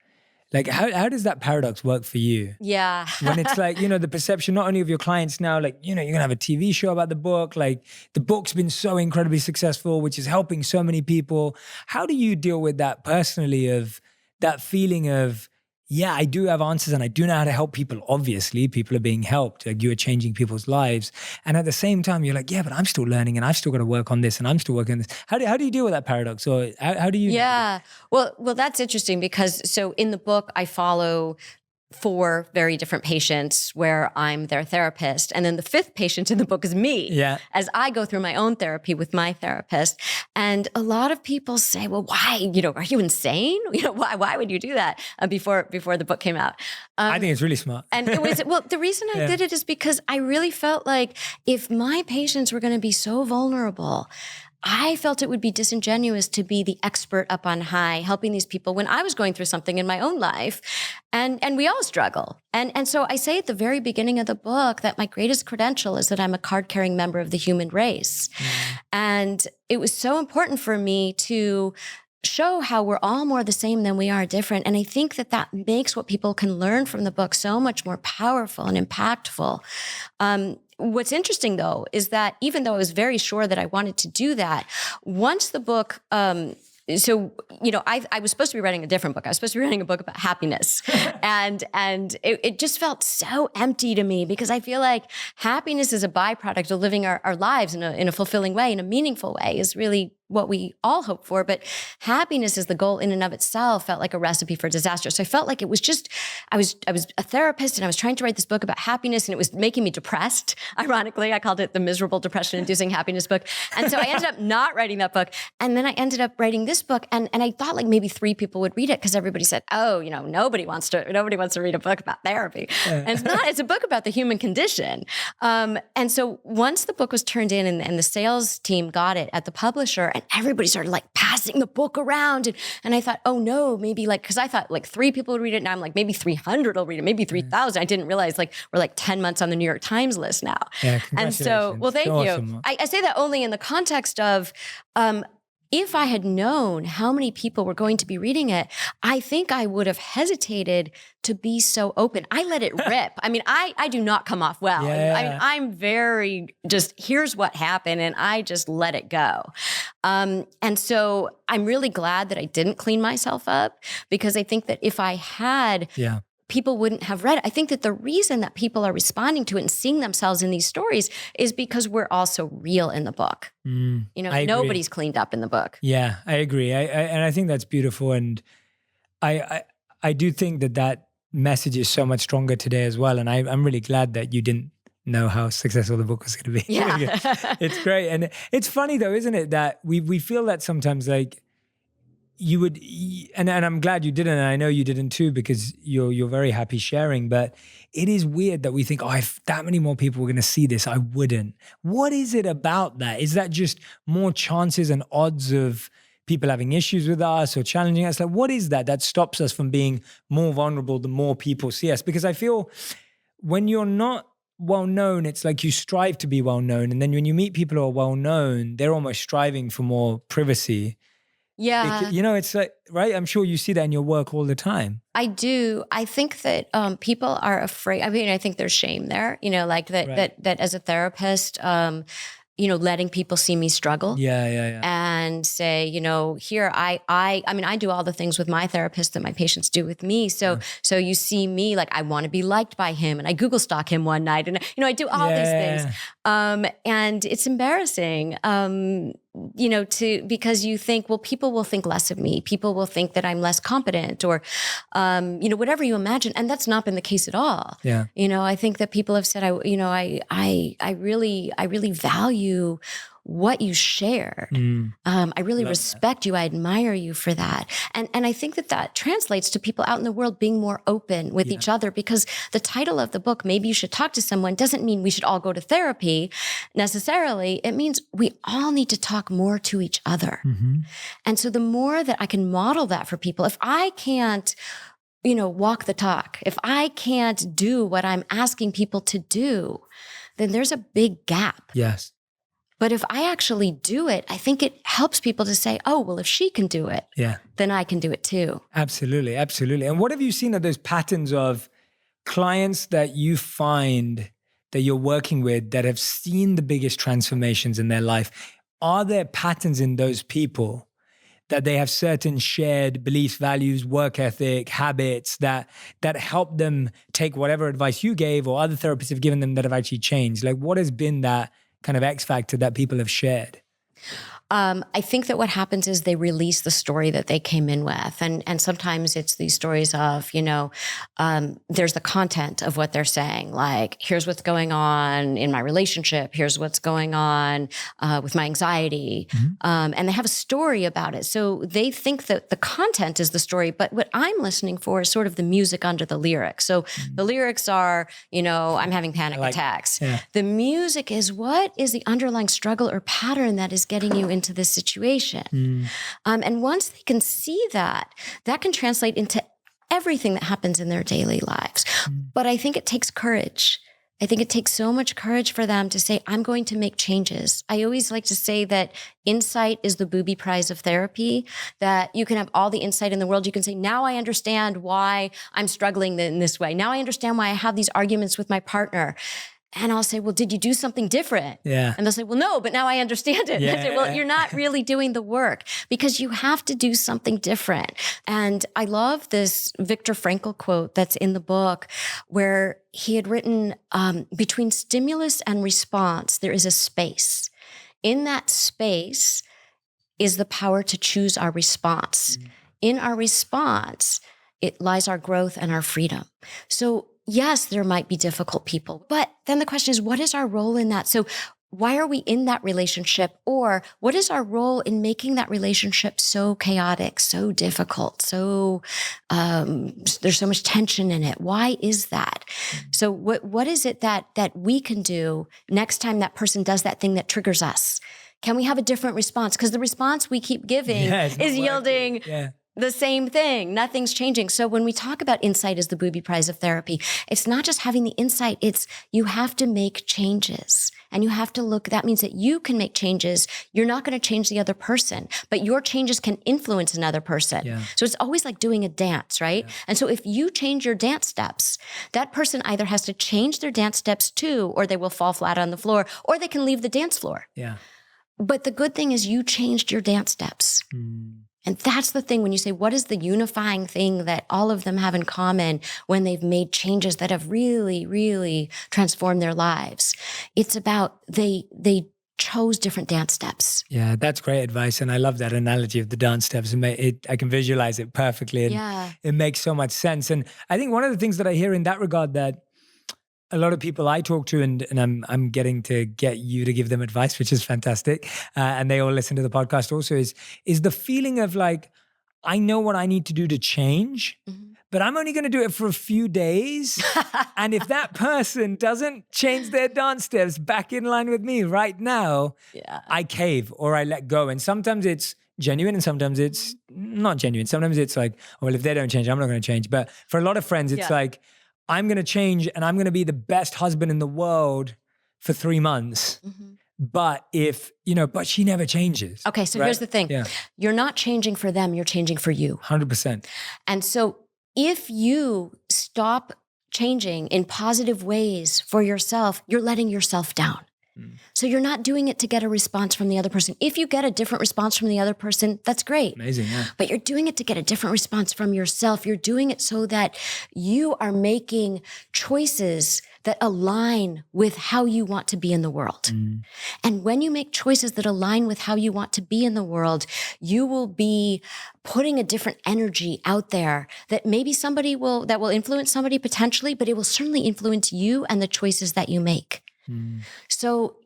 S2: Like, how does that paradox work for you?
S1: Yeah.
S2: When it's like, the perception not only of your clients now, like, you're going to have a TV show about the book, like the book's been so incredibly successful, which is helping so many people. How do you deal with that personally of that feeling of, yeah, I do have answers and I do know how to help people. Obviously, people are being helped. Like you are changing people's lives. And at the same time, you're like, yeah, but I'm still learning and I've still got to work on this and I'm still working on this. How do you deal with that paradox? Or how do you?
S1: Yeah, well, that's interesting because so in the book, I follow 4 very different patients where I'm their therapist. And then the 5th patient in the book is me as I go through my own therapy with my therapist. And a lot of people say, well, why, are you insane? Why would you do that before the book came out?
S2: I think it's really smart.
S1: And it was, well, the reason I did it is because I really felt like if my patients were going to be so vulnerable, I felt it would be disingenuous to be the expert up on high, helping these people when I was going through something in my own life. And we all struggle. And so I say at the very beginning of the book that my greatest credential is that I'm a card-carrying member of the human race. And it was so important for me to show how we're all more the same than we are different. And I think that that makes what people can learn from the book so much more powerful and impactful. What's interesting, though, is that even though I was very sure that I wanted to do that, once the book, I was supposed to be writing a different book. I was supposed to be writing a book about happiness. and it just felt so empty to me, because I feel like happiness is a byproduct of living our lives in a fulfilling way, in a meaningful way, is really what we all hope for. But happiness is the goal in and of itself felt like a recipe for disaster. So I felt like it was just, I was a therapist and I was trying to write this book about happiness, and it was making me depressed. Ironically, I called it the miserable depression-inducing happiness book. And so I ended up not writing that book. And then I ended up writing this book. And I thought like maybe 3 people would read it, because everybody said, oh, nobody wants to read a book about therapy. And it's a book about the human condition. And so once the book was turned in and the sales team got it at the publisher, and everybody started like passing the book around. And I thought, oh no, maybe because I thought like 3 people would read it. Now I'm like, maybe 300 will read it, maybe 3,000. I didn't realize like we're like 10 months on the New York Times list now.
S2: Yeah,
S1: and so, well, thank you. Awesome. I say that only in the context of, if I had known how many people were going to be reading it, I think I would have hesitated to be so open. I let it rip. I mean, I do not come off well.
S2: Yeah.
S1: I mean, I'm very just, here's what happened, and I just let it go. And so I'm really glad that I didn't clean myself up, because I think that if I had, people wouldn't have read it. I think that the reason that people are responding to it and seeing themselves in these stories is because we're all so real in the book. Nobody's cleaned up in the book.
S2: Yeah, I agree. And I think that's beautiful. And I do think that message is so much stronger today as well. And I'm really glad that you didn't know how successful the book was going to be.
S1: Yeah.
S2: It's great. And it's funny though, isn't it, that we feel that sometimes like, you would, and I'm glad you didn't, and I know you didn't too, because you're very happy sharing, but it is weird that we think, oh, if that many more people were going to see this, I wouldn't. What is it about that? Is that just more chances and odds of people having issues with us or challenging us? Like, what is that stops us from being more vulnerable the more people see us? Because I feel when you're not well known, it's like you strive to be well known, and then when you meet people who are well known, they're almost striving for more privacy.
S1: Yeah.
S2: It's like, right? I'm sure you see that in your work all the time.
S1: I do. I think that people are afraid. I mean, I think there's shame there, like that,
S2: right.
S1: that as a therapist, letting people see me struggle.
S2: Yeah.
S1: And say, here, I mean, I do all the things with my therapist that my patients do with me. So you see me, like, I want to be liked by him, and I Google stalk him one night, and, I do all these things. And it's embarrassing, because you think, well, people will think less of me. People will think that I'm less competent, or, whatever you imagine. And that's not been the case at all.
S2: Yeah.
S1: I think that people have said, I really value what you shared. I really respect you. I admire you for that. And I think that translates to people out in the world being more open with each other, because the title of the book, Maybe You Should Talk to Someone, doesn't mean we should all go to therapy necessarily. It means we all need to talk more to each other. Mm-hmm. And so the more that I can model that for people, if I can't, walk the talk, if I can't do what I'm asking people to do, then there's a big gap.
S2: Yes.
S1: But if I actually do it, I think it helps people to say, oh, well, if she can do it, then I can do it too.
S2: Absolutely. And what have you seen of those patterns of clients that you find that you're working with that have seen the biggest transformations in their life? Are there patterns in those people that they have certain shared beliefs, values, work ethic, habits that help them take whatever advice you gave or other therapists have given them that have actually changed? Like, what has been that kind of X factor that people have shared?
S1: I think that what happens is they release the story that they came in with. And sometimes it's these stories of, there's the content of what they're saying. Like, here's what's going on in my relationship. Here's what's going on with my anxiety. Mm-hmm. And they have a story about it. So they think that the content is the story. But what I'm listening for is sort of the music under the lyrics. So the lyrics are, I'm having panic attacks. Yeah. The music is, what is the underlying struggle or pattern that is getting you into this situation? And once they can see that can translate into everything that happens in their daily lives. But I think it takes courage I think it takes so much courage for them to say, I'm going to make changes. I always like to say that insight is the booby prize of therapy, that you can have all the insight in the world. You can say, now I understand why I'm struggling in this way. Now I understand why I have these arguments with my partner. And I'll say, well, did you do something different?
S2: Yeah.
S1: And they'll say, well, no, but now I understand it.
S2: Yeah.
S1: I say, well, you're not really doing the work because you have to do something different. And I love this Viktor Frankl quote that's in the book where he had written, between stimulus and response, there is a space. In that space is the power to choose our response. Mm. In our response, it lies our growth and our freedom. So yes, there might be difficult people, but then the question is, what is our role in that? So why are we in that relationship? Or what is our role in making that relationship so chaotic, so difficult, so there's so much tension in it? Why is that? So what is it that we can do next time that person does that thing that triggers us? Can we have a different response? Because the response we keep giving is yielding the same thing. Nothing's changing. So when we talk about insight as the booby prize of therapy, it's not just having the insight, it's you have to make changes. And you have to look, that means that you can make changes. You're not going to change the other person, but your changes can influence another person. Yeah. So it's always like doing a dance, right? Yeah. And so if you change your dance steps, that person either has to change their dance steps too, or they will fall flat on the floor, or they can leave the dance floor.
S2: Yeah.
S1: But the good thing is you changed your dance steps. Mm. And that's the thing when you say, what is the unifying thing that all of them have in common when they've made changes that have really, really transformed their lives? It's about they chose different dance steps.
S2: Yeah, that's great advice. And I love that analogy of the dance steps. I can visualize it perfectly. And it makes so much sense. And I think one of the things that I hear in that regard that a lot of people I talk to, and I'm getting to get you to give them advice, which is fantastic. And they all listen to the podcast also, is the feeling of like, I know what I need to do to change, but I'm only going to do it for a few days. And if that person doesn't change their dance steps back in line with me right now, I cave or I let go. And sometimes it's genuine and sometimes it's not genuine. Sometimes it's like, well, if they don't change, I'm not going to change. But for a lot of friends, it's like, I'm going to change and I'm going to be the best husband in the world for 3 months. Mm-hmm. But but she never changes.
S1: Okay, so here's the thing. Yeah. You're not changing for them, you're changing for you.
S2: 100%.
S1: And so if you stop changing in positive ways for yourself, you're letting yourself down. So you're not doing it to get a response from the other person. If you get a different response from the other person, that's great.
S2: Amazing, yeah.
S1: But you're doing it to get a different response from yourself. You're doing it so that you are making choices that align with how you want to be in the world. And when you make choices that align with how you want to be in the world, you will be putting a different energy out there that maybe that will influence somebody potentially, but it will certainly influence you and the choices that you make. So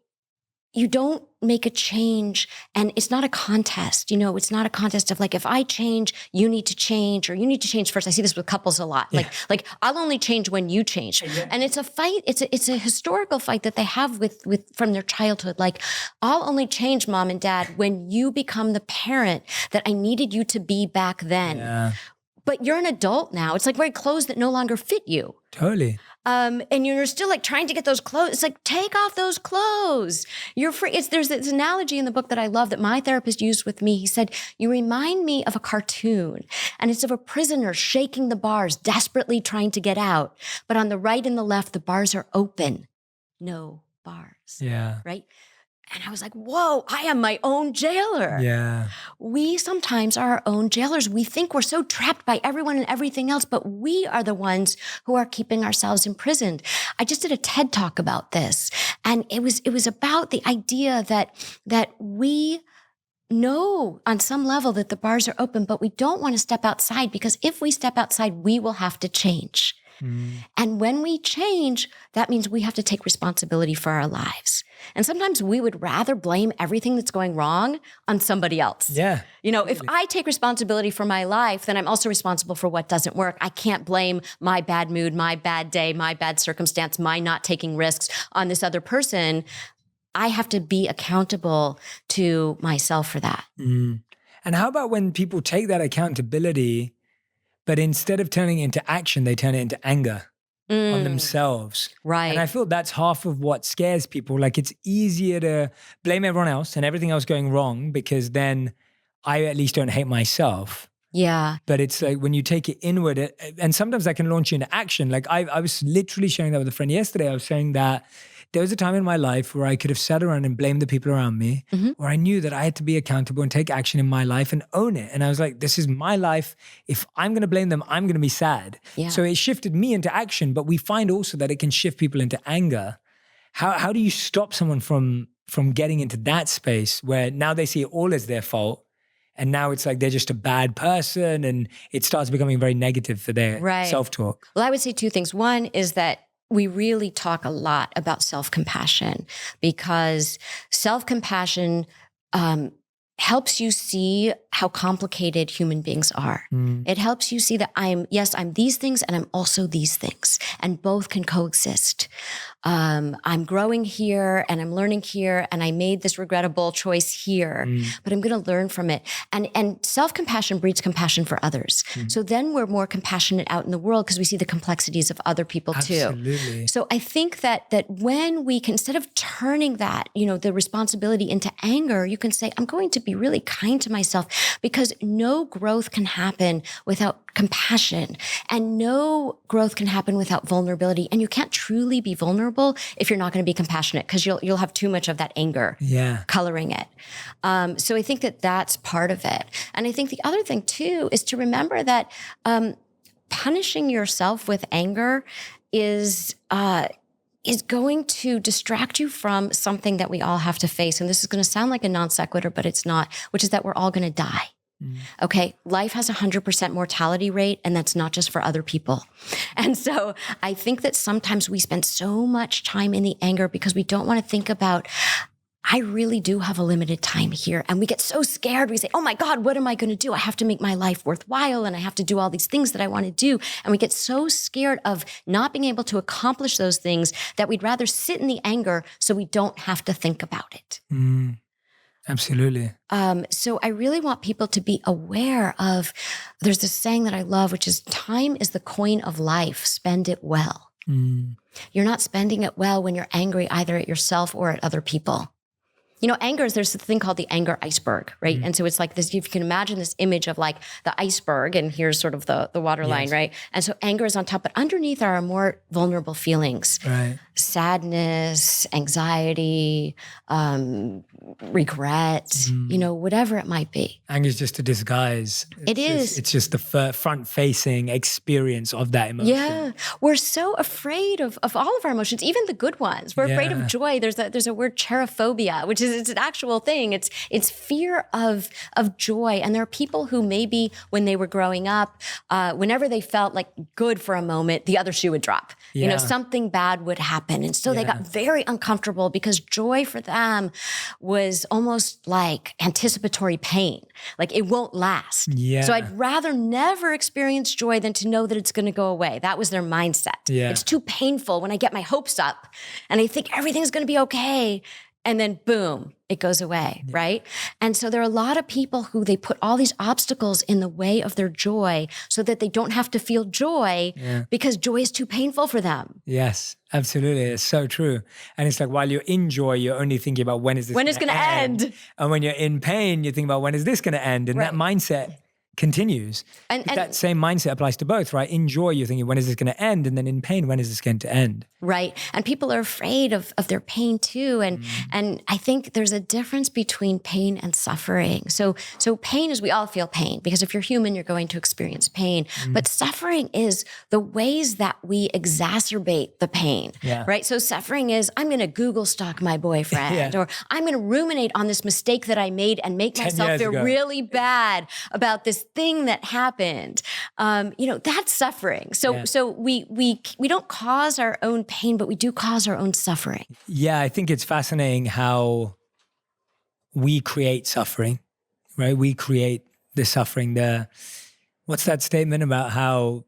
S1: you don't make a change, and it's not a contest. It's not a contest of like, if I change, you need to change, or you need to change first. I see this with couples a lot. Yeah. Like I'll only change when you change. Yeah. And it's a fight. It's a historical fight that they have with from their childhood. Like, I'll only change, mom and dad, when you become the parent that I needed you to be back then. Yeah. But you're an adult now. It's like wearing clothes that no longer fit you.
S2: Totally.
S1: And you're still like trying to get those clothes. It's like, take off those clothes. You're free. There's this analogy in the book that I love that my therapist used with me. He said, you remind me of a cartoon, and it's of a prisoner shaking the bars, desperately trying to get out. But on the right and the left, the bars are open. No bars.
S2: Yeah.
S1: Right? And I was like, whoa, I am my own jailer.
S2: Yeah.
S1: We sometimes are our own jailers. We think we're so trapped by everyone and everything else, but we are the ones who are keeping ourselves imprisoned. I just did a TED Talk about this, and it was about the idea that we know on some level that the bars are open, but we don't want to step outside, because if we step outside, we will have to change. And when we change, that means we have to take responsibility for our lives. And sometimes we would rather blame everything that's going wrong on somebody else.
S2: Yeah.
S1: If I take responsibility for my life, then I'm also responsible for what doesn't work. I can't blame my bad mood, my bad day, my bad circumstance, my not taking risks on this other person. I have to be accountable to myself for that.
S2: And how about when people take that accountability, but instead of turning it into action, they turn it into anger? on themselves.
S1: Right.
S2: And I feel that's half of what scares people. Like it's easier to blame everyone else and everything else going wrong because then I at least don't hate myself.
S1: Yeah.
S2: But it's like when you take it inward, and sometimes that can launch you into action. Like I was literally sharing that with a friend yesterday. I was saying that there was a time in my life where I could have sat around and blamed the people around me, where I knew that I had to be accountable and take action in my life and own it. And I was like, this is my life. If I'm going to blame them, I'm going to be sad.
S1: Yeah.
S2: So it shifted me into action. But we find also that it can shift people into anger. How do you stop someone from getting into that space where now they see it all as their fault? And now it's like they're just a bad person and it starts becoming very negative for their self-talk.
S1: Well, I would say two things. One is that we really talk a lot about self-compassion because self-compassion helps you see how complicated human beings are. It helps you see that I'm these things and I'm also these things and both can coexist. I'm growing here and I'm learning here and I made this regrettable choice here, but I'm going to learn from it. And self-compassion breeds compassion for others. So then we're more compassionate out in the world because we see the complexities of other people too.
S2: Absolutely.
S1: So I think that when we can, instead of turning that, the responsibility into anger, you can say, I'm going to be really kind to myself because no growth can happen without compassion and no growth can happen without vulnerability. And you can't truly be vulnerable if you're not going to be compassionate because you'll have too much of that anger coloring it. So I think that that's part of it. And I think the other thing too is to remember that punishing yourself with anger is going to distract you from something that we all have to face. And this is going to sound like a non sequitur, but it's not, which is that we're all going to die. Okay. Life has 100% mortality rate, and that's not just for other people. And so I think that sometimes we spend so much time in the anger because we don't want to think about, I really do have a limited time here. And we get so scared. We say, oh my God, what am I going to do? I have to make my life worthwhile and I have to do all these things that I want to do. And we get so scared of not being able to accomplish those things that we'd rather sit in the anger so we don't have to think about it.
S2: Absolutely.
S1: So I really want people to be aware of, there's this saying that I love, which is time is the coin of life. Spend it well. You're not spending it well when you're angry either at yourself or at other people. Anger is, there's a thing called the anger iceberg, right? And so it's like this, if you can imagine this image of like the iceberg and here's sort of the waterline, right? And so anger is on top, but underneath are our more vulnerable feelings.
S2: Right.
S1: Sadness, anxiety, regret, whatever it might be.
S2: Anger is just a disguise. It's just the front-facing experience of that emotion.
S1: Yeah. We're so afraid of all of our emotions, even the good ones. We're afraid of joy. There's a word, cherophobia, which is, it's an actual thing. It's fear of joy. And there are people who maybe when they were growing up, whenever they felt like good for a moment, the other shoe would drop. Something bad would happen. And so they got very uncomfortable because joy for them was almost like anticipatory pain. Like it won't last.
S2: Yeah.
S1: So I'd rather never experience joy than to know that it's going to go away. That was their mindset.
S2: Yeah.
S1: It's too painful when I get my hopes up and I think everything's going to be okay. And then boom, it goes away, right? And so there are a lot of people who they put all these obstacles in the way of their joy so that they don't have to feel joy because joy is too painful for them.
S2: Yes, absolutely. It's so true. And it's like while you're in joy, you're only thinking about when is this going to end? And when you're in pain, you think about when is this going to end? And that mindset continues. And that same mindset applies to both, right? In joy, you're thinking, when is this going to end? And then in pain, when is this going to end?
S1: Right. And people are afraid of their pain too. And I think there's a difference between pain and suffering. So pain is, we all feel pain because if you're human, you're going to experience pain. But suffering is the ways that we exacerbate the pain, right? So suffering is, I'm going to Google stalk my boyfriend or I'm going to ruminate on this mistake that I made and make myself feel really bad about this thing that happened. That's suffering. So we don't cause our own pain, but we do cause our own suffering.
S2: Yeah, I think it's fascinating how we create suffering, right? We create the suffering. What's that statement about how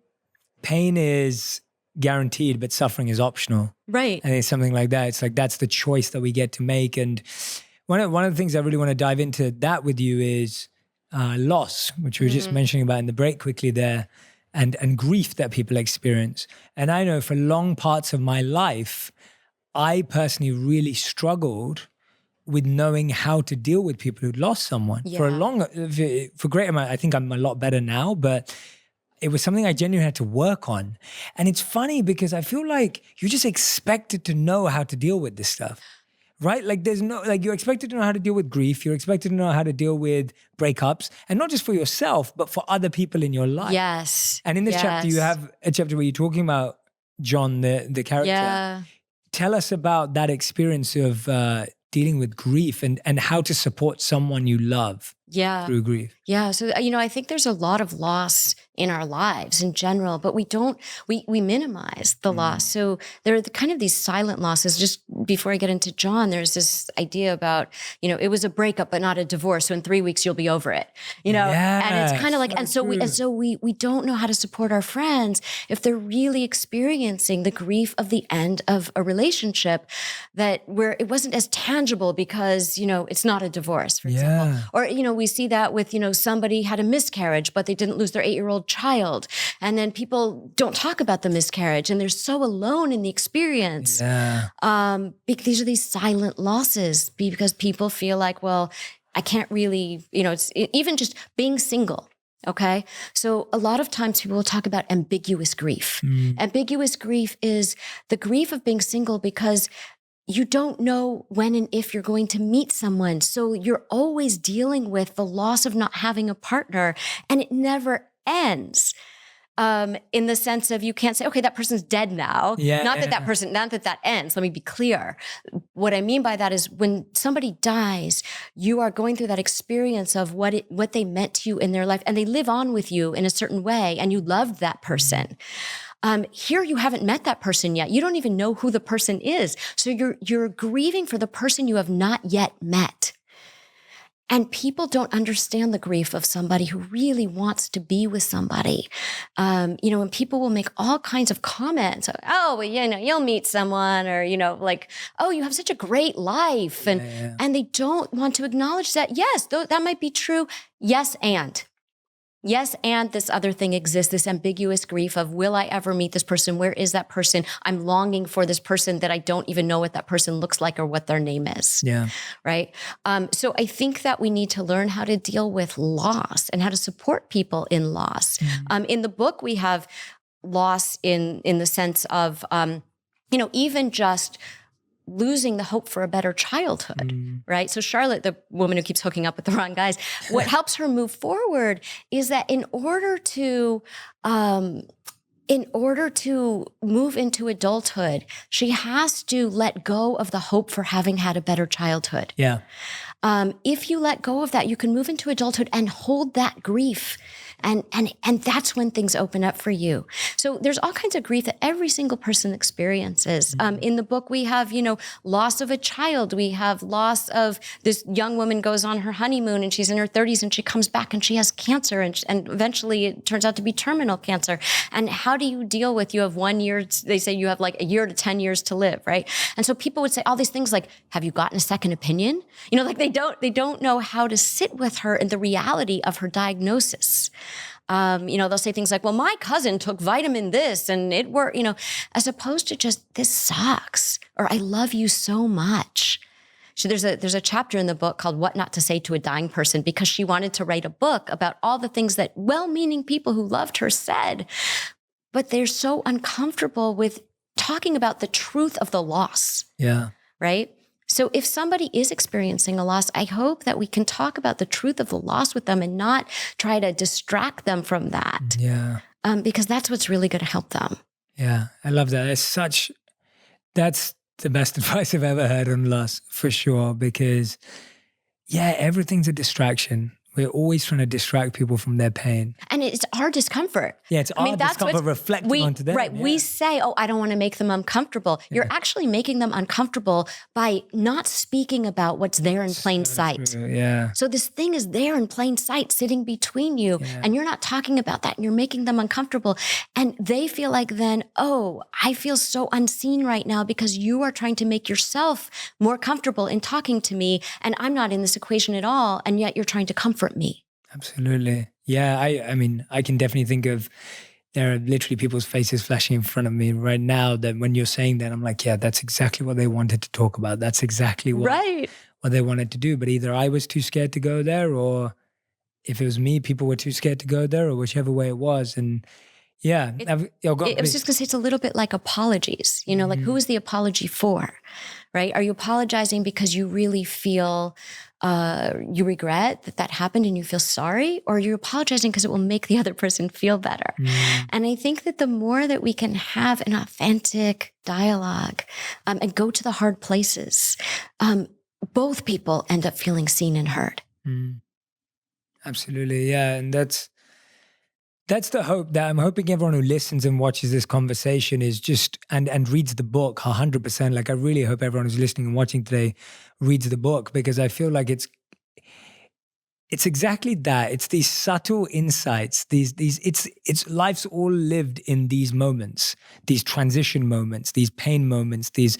S2: pain is guaranteed, but suffering is optional?
S1: Right.
S2: And it's something like that. It's like, that's the choice that we get to make. And one of the things I really want to dive into that with you is loss, which we were just mentioning about in the break quickly there. and grief that people experience. And I know for long parts of my life, I personally really struggled with knowing how to deal with people who'd lost someone. For a great amount. I think I'm a lot better now, but it was something I genuinely had to work on. And it's funny because I feel like you're just expected to know how to deal with this stuff. Right? Like you're expected to know how to deal with grief. You're expected to know how to deal with breakups, and not just for yourself, but for other people in your life.
S1: Yes.
S2: And in this chapter, you have a chapter where you're talking about John, the character.
S1: Yeah.
S2: Tell us about that experience of dealing with grief and how to support someone you love through grief.
S1: Yeah. So, I think there's a lot of loss in our lives in general, but we minimize the loss. So there are kind of these silent losses. Just before I get into John, there's this idea about, it was a breakup, but not a divorce. So in 3 weeks, you'll be over it, and it's kind of like, we don't know how to support our friends if they're really experiencing the grief of the end of a relationship where it wasn't as tangible because, it's not a divorce, for example. Or, we see that with, somebody had a miscarriage, but they didn't lose their 8-year-old child. And then people don't talk about the miscarriage and they're so alone in the experience. These are these silent losses because people feel like, well, I can't really, it's even just being single. Okay. So a lot of times people will talk about ambiguous grief. Ambiguous grief is the grief of being single because you don't know when and if you're going to meet someone. So you're always dealing with the loss of not having a partner, and it never ends. In the sense of you can't say, okay, that person's dead now. Not that that ends. Let me be clear. What I mean by that is when somebody dies, you are going through that experience of what they meant to you in their life, and they live on with you in a certain way, and you loved that person. Here you haven't met that person yet. You don't even know who the person is. So you're grieving for the person you have not yet met. And people don't understand the grief of somebody who really wants to be with somebody. And people will make all kinds of comments. Oh, well, you'll meet someone, or, oh, you have such a great life. And they don't want to acknowledge that, yes, that might be true. Yes, and this other thing exists, this ambiguous grief of, will I ever meet this person? Where is that person? I'm longing for this person that I don't even know what that person looks like or what their name is. Right? So I think that we need to learn how to deal with loss and how to support people in loss. In the book, we have loss in the sense of, even just losing the hope for a better childhood, right? So Charlotte, the woman who keeps hooking up with the wrong guys, what helps her move forward is that in order to move into adulthood, she has to let go of the hope for having had a better childhood. If you let go of that, you can move into adulthood and hold that grief. And that's when things open up for you. So there's all kinds of grief that every single person experiences. In the book, we have, loss of a child. We have loss of this young woman goes on her honeymoon and she's in her 30s and she comes back and she has cancer and eventually it turns out to be terminal cancer. And how do you deal with, you have 1 year, they say you have like a year to 10 years to live, right? And so people would say all these things like, have you gotten a second opinion? They don't know how to sit with her in the reality of her diagnosis. They'll say things like, well, my cousin took vitamin this and it worked, as opposed to just, this sucks, or I love you so much. So there's a chapter in the book called What Not to Say to a Dying Person, because she wanted to write a book about all the things that well-meaning people who loved her said, but they're so uncomfortable with talking about the truth of the loss. Right? So if somebody is experiencing a loss, I hope that we can talk about the truth of the loss with them and not try to distract them from that. Because that's what's really going to help them.
S2: I love that. That's the best advice I've ever heard on loss, for sure. Because everything's a distraction. We're always trying to distract people from their pain.
S1: And it's our discomfort.
S2: It's our discomfort reflecting onto them.
S1: Right. We say, I don't want to make them uncomfortable. You're actually making them uncomfortable by not speaking about what's there in plain sight.
S2: True.
S1: So this thing is there in plain sight sitting between you and you're not talking about that and you're making them uncomfortable. And they feel like then, I feel so unseen right now because you are trying to make yourself more comfortable in talking to me and I'm not in this equation at all. And yet you're trying to comfort me.
S2: Absolutely. I mean, I can definitely think of there are literally people's faces flashing in front of me right now that when you're saying that, I'm like, yeah, that's exactly what they wanted to talk about. That's exactly what they wanted to do. But either I was too scared to go there, or if it was me, people were too scared to go there, or whichever way it was. And yeah,
S1: I was just going to say, it's a little bit like apologies. You know, like who is the apology for, right? Are you apologizing because you really feel you regret that happened and you feel sorry? Or are you apologizing because it will make the other person feel better? And I think that the more that we can have an authentic dialogue and go to the hard places, both people end up feeling seen and heard.
S2: Absolutely. Yeah. And that's the hope that I'm hoping everyone who listens and watches this conversation is just, and reads the book 100%. Like I really hope everyone who's listening and watching today reads the book, because I feel like it's exactly that. It's these subtle insights, it's life's all lived in these moments, these transition moments, these pain moments, these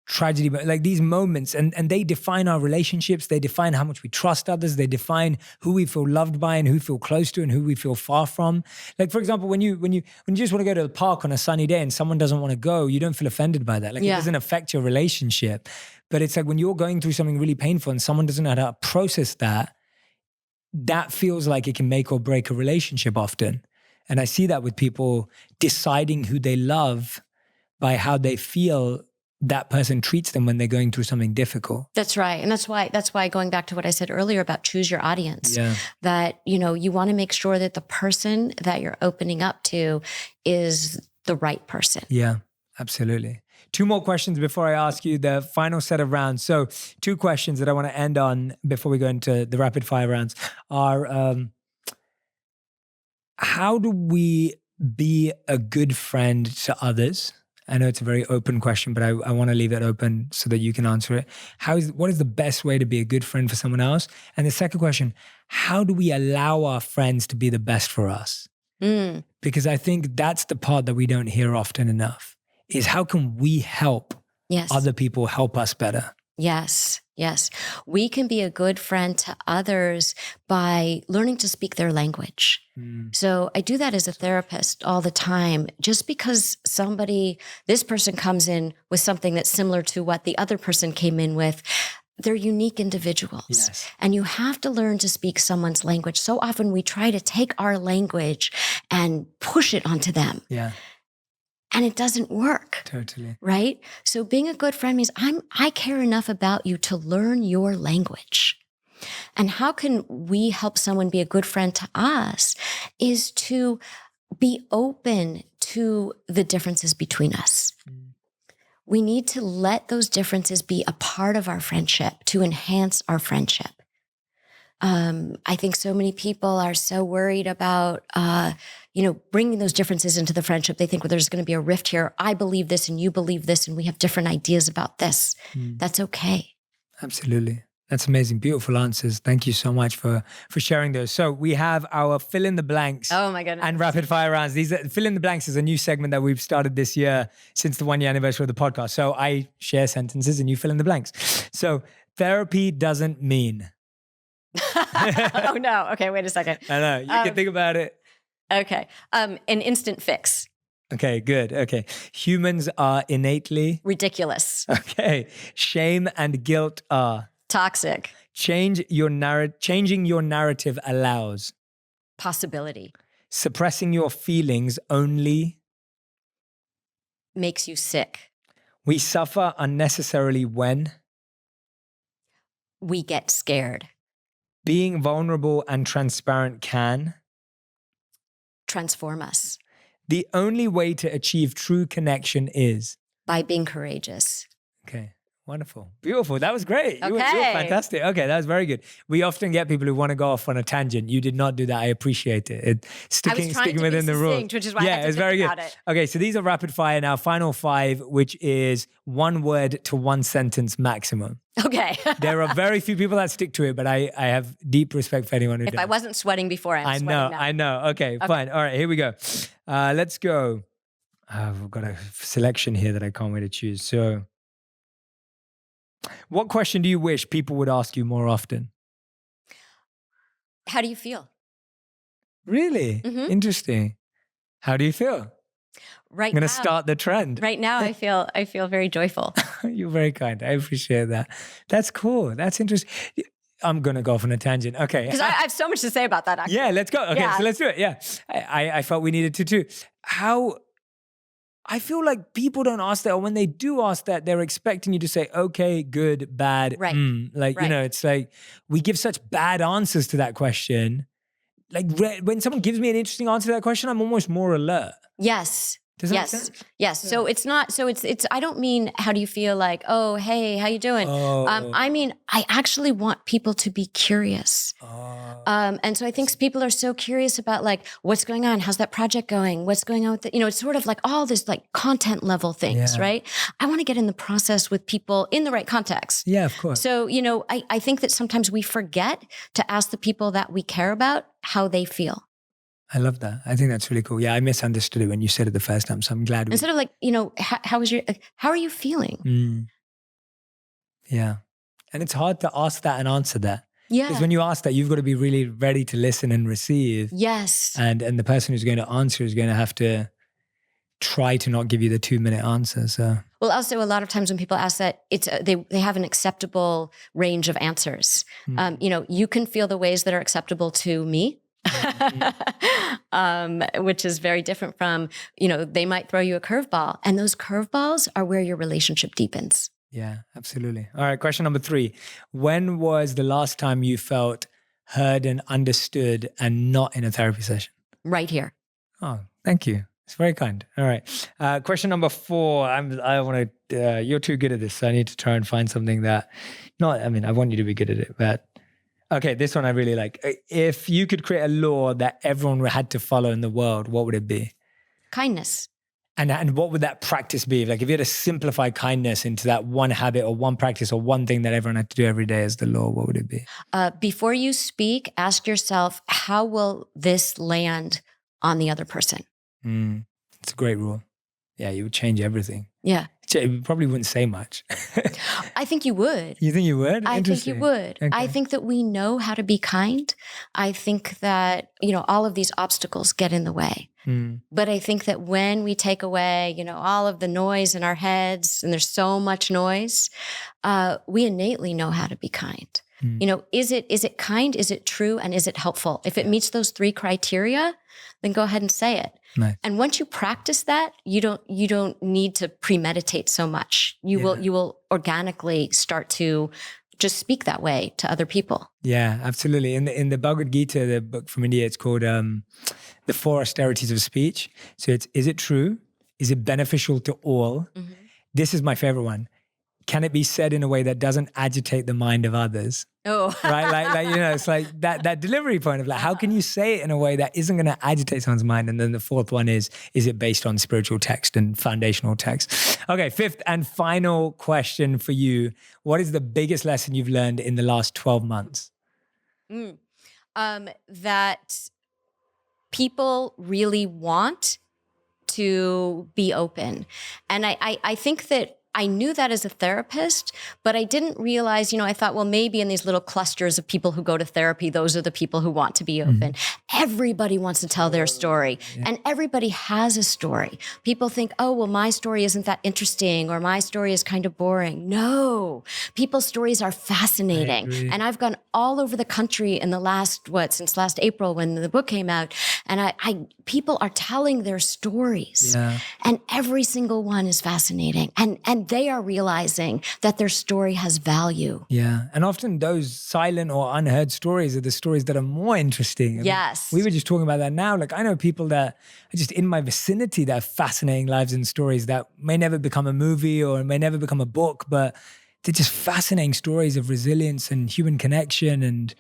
S2: tragedy, like these moments, and they define our relationships. They define how much we trust others. They define who we feel loved by and who we feel close to and who we feel far from. Like, for example, when you just want to go to the park on a sunny day and someone doesn't want to go, you don't feel offended by that. Like it doesn't affect your relationship. But it's like when you're going through something really painful and someone doesn't know how to process that, that feels like it can make or break a relationship often. And I see that with people deciding who they love by how they feel that person treats them when they're going through something difficult.
S1: That's right. And that's why going back to what I said earlier about choose your audience, that, you know, you want to make sure that the person that you're opening up to is the right person.
S2: Yeah, absolutely. 2 more questions before I ask you the final set of rounds. So 2 questions that I want to end on before we go into the rapid fire rounds are, how do we be a good friend to others? I know it's a very open question, but I want to leave it open so that you can answer it. What is the best way to be a good friend for someone else? And the second question, how do we allow our friends to be the best for us? Because I think that's the part that we don't hear often enough, is how can we help other people help us better?
S1: Yes. We can be a good friend to others by learning to speak their language. So I do that as a therapist all the time. Just because this person comes in with something that's similar to what the other person came in with, they're unique individuals. And you have to learn to speak someone's language. So often we try to take our language and push it onto them. And it doesn't work.
S2: Totally.
S1: Right? So being a good friend means I care enough about you to learn your language. And how can we help someone be a good friend to us is to be open to the differences between us. We need to let those differences be a part of our friendship to enhance our friendship. I think so many people are so worried about, bringing those differences into the friendship. They think, well, there's going to be a rift here. I believe this and you believe this, and we have different ideas about this. That's okay.
S2: Absolutely. That's amazing. Beautiful answers. Thank you so much for sharing those. So we have our fill in the blanks.
S1: Oh my goodness.
S2: And rapid fire rounds. Fill in the blanks is a new segment that we've started this year since the 1-year anniversary of the podcast. So I share sentences and you fill in the blanks. So therapy doesn't mean.
S1: Oh no. Okay, wait a second.
S2: I know. You can think about it.
S1: Okay. An instant fix.
S2: Okay, good. Okay. Humans are innately
S1: ridiculous.
S2: Okay. Shame and guilt are
S1: toxic.
S2: Changing your narrative allows
S1: possibility.
S2: Suppressing your feelings only
S1: makes you sick.
S2: We suffer unnecessarily when
S1: we get scared.
S2: Being vulnerable and transparent can
S1: transform us.
S2: The only way to achieve true connection is
S1: by being courageous.
S2: Okay. Wonderful. Beautiful. That was great.
S1: Okay.
S2: You were fantastic. Okay, that was very good. We often get people who want to go off on a tangent. You did not do that. I appreciate it. Sticking within the rules.
S1: Which is why I had to
S2: it's very
S1: think
S2: good.
S1: about it.
S2: Okay, so these are rapid fire now. Final 5, which is 1 word to 1 sentence maximum.
S1: Okay.
S2: There are very few people that stick to it, but I have deep respect for anyone who does.
S1: If I wasn't sweating before, I'm sweating now.
S2: I know. Okay, fine. All right, here we go. Let's go. I've got a selection here that I can't wait to choose. So, what question do you wish people would ask you more often?
S1: How do you feel?
S2: Really?
S1: Mm-hmm.
S2: Interesting. How do you feel?
S1: Right
S2: I'm going
S1: now,
S2: to start the trend.
S1: Right now, I feel very joyful.
S2: You're very kind. I appreciate that. That's cool. That's interesting. I'm going to go off on a tangent. Okay.
S1: Because I have so much to say about that, actually.
S2: Yeah, let's go. Okay,
S1: Yeah.
S2: so let's do it. Yeah. I felt we needed to too. I feel like people don't ask that, or when they do ask that, they're expecting you to say, okay, good, bad.
S1: Right.
S2: Like, you know, it's like we give such bad answers to that question. Like when someone gives me an interesting answer to that question, I'm almost more alert.
S1: Yes.
S2: Does that make sense?
S1: Yes. Yeah. So it's not, so it's, I don't mean, how do you feel, like, oh, hey, how you doing? I mean, I actually want people to be curious. And so I think people are so curious about, like, what's going on? How's that project going? What's going on with it? You know, it's sort of like all this like content level things, right? I want to get in the process with people in the right context.
S2: Yeah, of course.
S1: So, you know, I think that sometimes we forget to ask the people that we care about how they feel.
S2: I love that. I think that's really cool. Yeah, I misunderstood it when you said it the first time, so I'm glad.
S1: Instead of like, you know, how are you feeling?
S2: Yeah. And it's hard to ask that and answer that.
S1: Yeah.
S2: Because when you ask that, you've got to be really ready to listen and receive.
S1: Yes.
S2: And the person who's going to answer is going to have to try to not give you the 2-minute answer. So.
S1: Well, also a lot of times when people ask that, it's they have an acceptable range of answers. You know, you can feel the ways that are acceptable to me. Which is very different from, you know, they might throw you a curveball, and those curveballs are where your relationship deepens.
S2: Yeah, absolutely. All right. Question number 3. When was the last time you felt heard and understood and not in a therapy session?
S1: Right here.
S2: Oh, thank you. It's very kind. All right. Question number 4. I want to, you're too good at this. So I need to try and find something that I want you to be good at it, but okay, this one I really like. If you could create a law that everyone had to follow in the world, what would it be?
S1: Kindness.
S2: And what would that practice be? Like if you had to simplify kindness into that one habit or one practice or one thing that everyone had to do every day as the law, what would it be?
S1: Before you speak, ask yourself, how will this land on the other person?
S2: It's a great rule. Yeah, you would change everything.
S1: Yeah.
S2: You probably wouldn't say much.
S1: I think you would.
S2: You think you would?
S1: I think you would. Okay. I think that we know how to be kind. I think that, you know, all of these obstacles get in the way. But I think that when we take away, you know, all of the noise in our heads, and there's so much noise, we innately know how to be kind. You know, is it kind? Is it true? And is it helpful? If it meets those 3 criteria, then go ahead and say it. Nice. And once you practice that, you don't need to premeditate so much. You will organically start to just speak that way to other people.
S2: Yeah, absolutely. In the Bhagavad Gita, the book from India, it's called The 4 Austerities of Speech. So it's, is it true? Is it beneficial to all? Mm-hmm. This is my favorite one. Can it be said in a way that doesn't agitate the mind of others? Oh, right. Like, you know, it's like that delivery point of like, how can you say it in a way that isn't going to agitate someone's mind? And then the 4th one is it based on spiritual text and foundational text? Okay. 5th and final question for you. What is the biggest lesson you've learned in the last 12 months?
S1: That people really want to be open. And I think that I knew that as a therapist, but I didn't realize, you know, I thought, well, maybe in these little clusters of people who go to therapy, those are the people who want to be open. Everybody wants to tell their story, and everybody has a story. People think, oh, well, my story isn't that interesting, or my story is kind of boring. No, people's stories are fascinating. And I've gone all over the country in the since last April when the book came out, and people are telling their stories, and every single one is fascinating. And they are realizing that their story has value. Yeah.
S2: And often those silent or unheard stories are the stories that are more interesting.
S1: Yes.
S2: We were just talking about that now. Like I know people that are just in my vicinity that have fascinating lives and stories that may never become a movie or may never become a book, but they're just fascinating stories of resilience and human connection and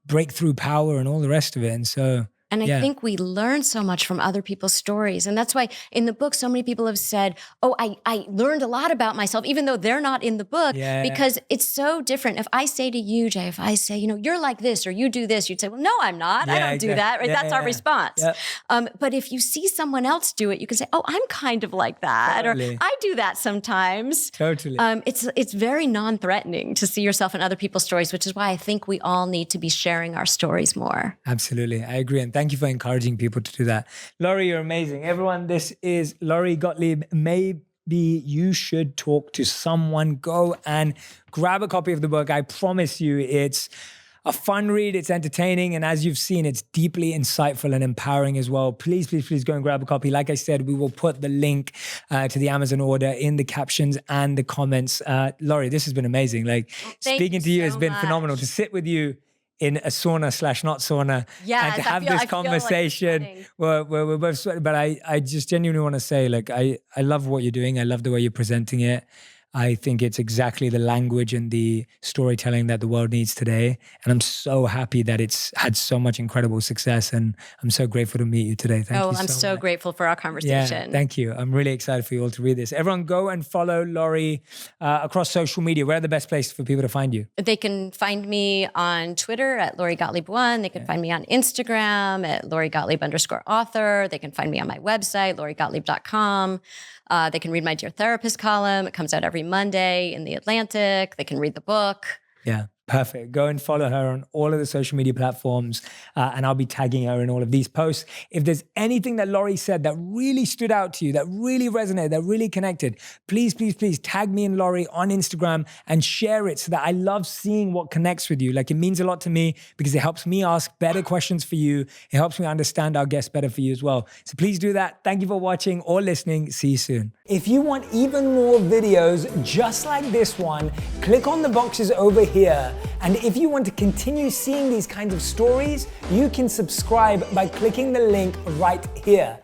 S2: breakthrough power and all the rest of it. And so...
S1: And I think we learn so much from other people's stories. And that's why in the book, so many people have said, oh, I learned a lot about myself, even though they're not in the book, because it's so different. If I say to you, Jay, if I say, you know, you're like this or you do this, you'd say, well, no, I'm not. I don't do that. Right? That's our response. But if you see someone else do it, you can say, oh, I'm kind of like that. Totally. Or I do that sometimes.
S2: Totally.
S1: It's very non-threatening to see yourself in other people's stories, which is why I think we all need to be sharing our stories more.
S2: Absolutely. I agree. And thank you for encouraging people to do that. Laurie, you're amazing. Everyone, this is Laurie Gottlieb. Maybe you should talk to someone. Go and grab a copy of the book. I promise you it's a fun read, it's entertaining, and as you've seen, it's deeply insightful and empowering as well. Please, please, please go and grab a copy. Like I said, we will put the link to the Amazon order in the captions and the comments. Laurie, this has been amazing. Like speaking to you has been phenomenal. To sit with you in a sauna/not sauna and to have this conversation where we're both sweating. But I just genuinely want to say, like, I love what you're doing. I love the way you're presenting it. I think it's exactly the language and the storytelling that the world needs today. And I'm so happy that it's had so much incredible success. And I'm so grateful to meet you today. Thank you so much.
S1: I'm so grateful for our conversation.
S2: Yeah, thank you. I'm really excited for you all to read this. Everyone go and follow Laurie across social media. Where are the best places for people to find you?
S1: They can find me on Twitter at Laurie Gottlieb1. They can find me on Instagram at Laurie Gottlieb_author. They can find me on my website, lauriegottlieb.com. They can read my Dear Therapist column. It comes out every Monday in The Atlantic. They can read the book.
S2: Yeah, perfect. Go and follow her on all of the social media platforms, and I'll be tagging her in all of these posts. If there's anything that Laurie said that really stood out to you, that really resonated, that really connected, please, please, please tag me and Laurie on Instagram and share it so that I love seeing what connects with you. Like, it means a lot to me because it helps me ask better questions for you. It helps me understand our guests better for you as well. So please do that. Thank you for watching or listening. See you soon. If you want even more videos just like this one, click on the boxes over here. And if you want to continue seeing these kinds of stories, you can subscribe by clicking the link right here.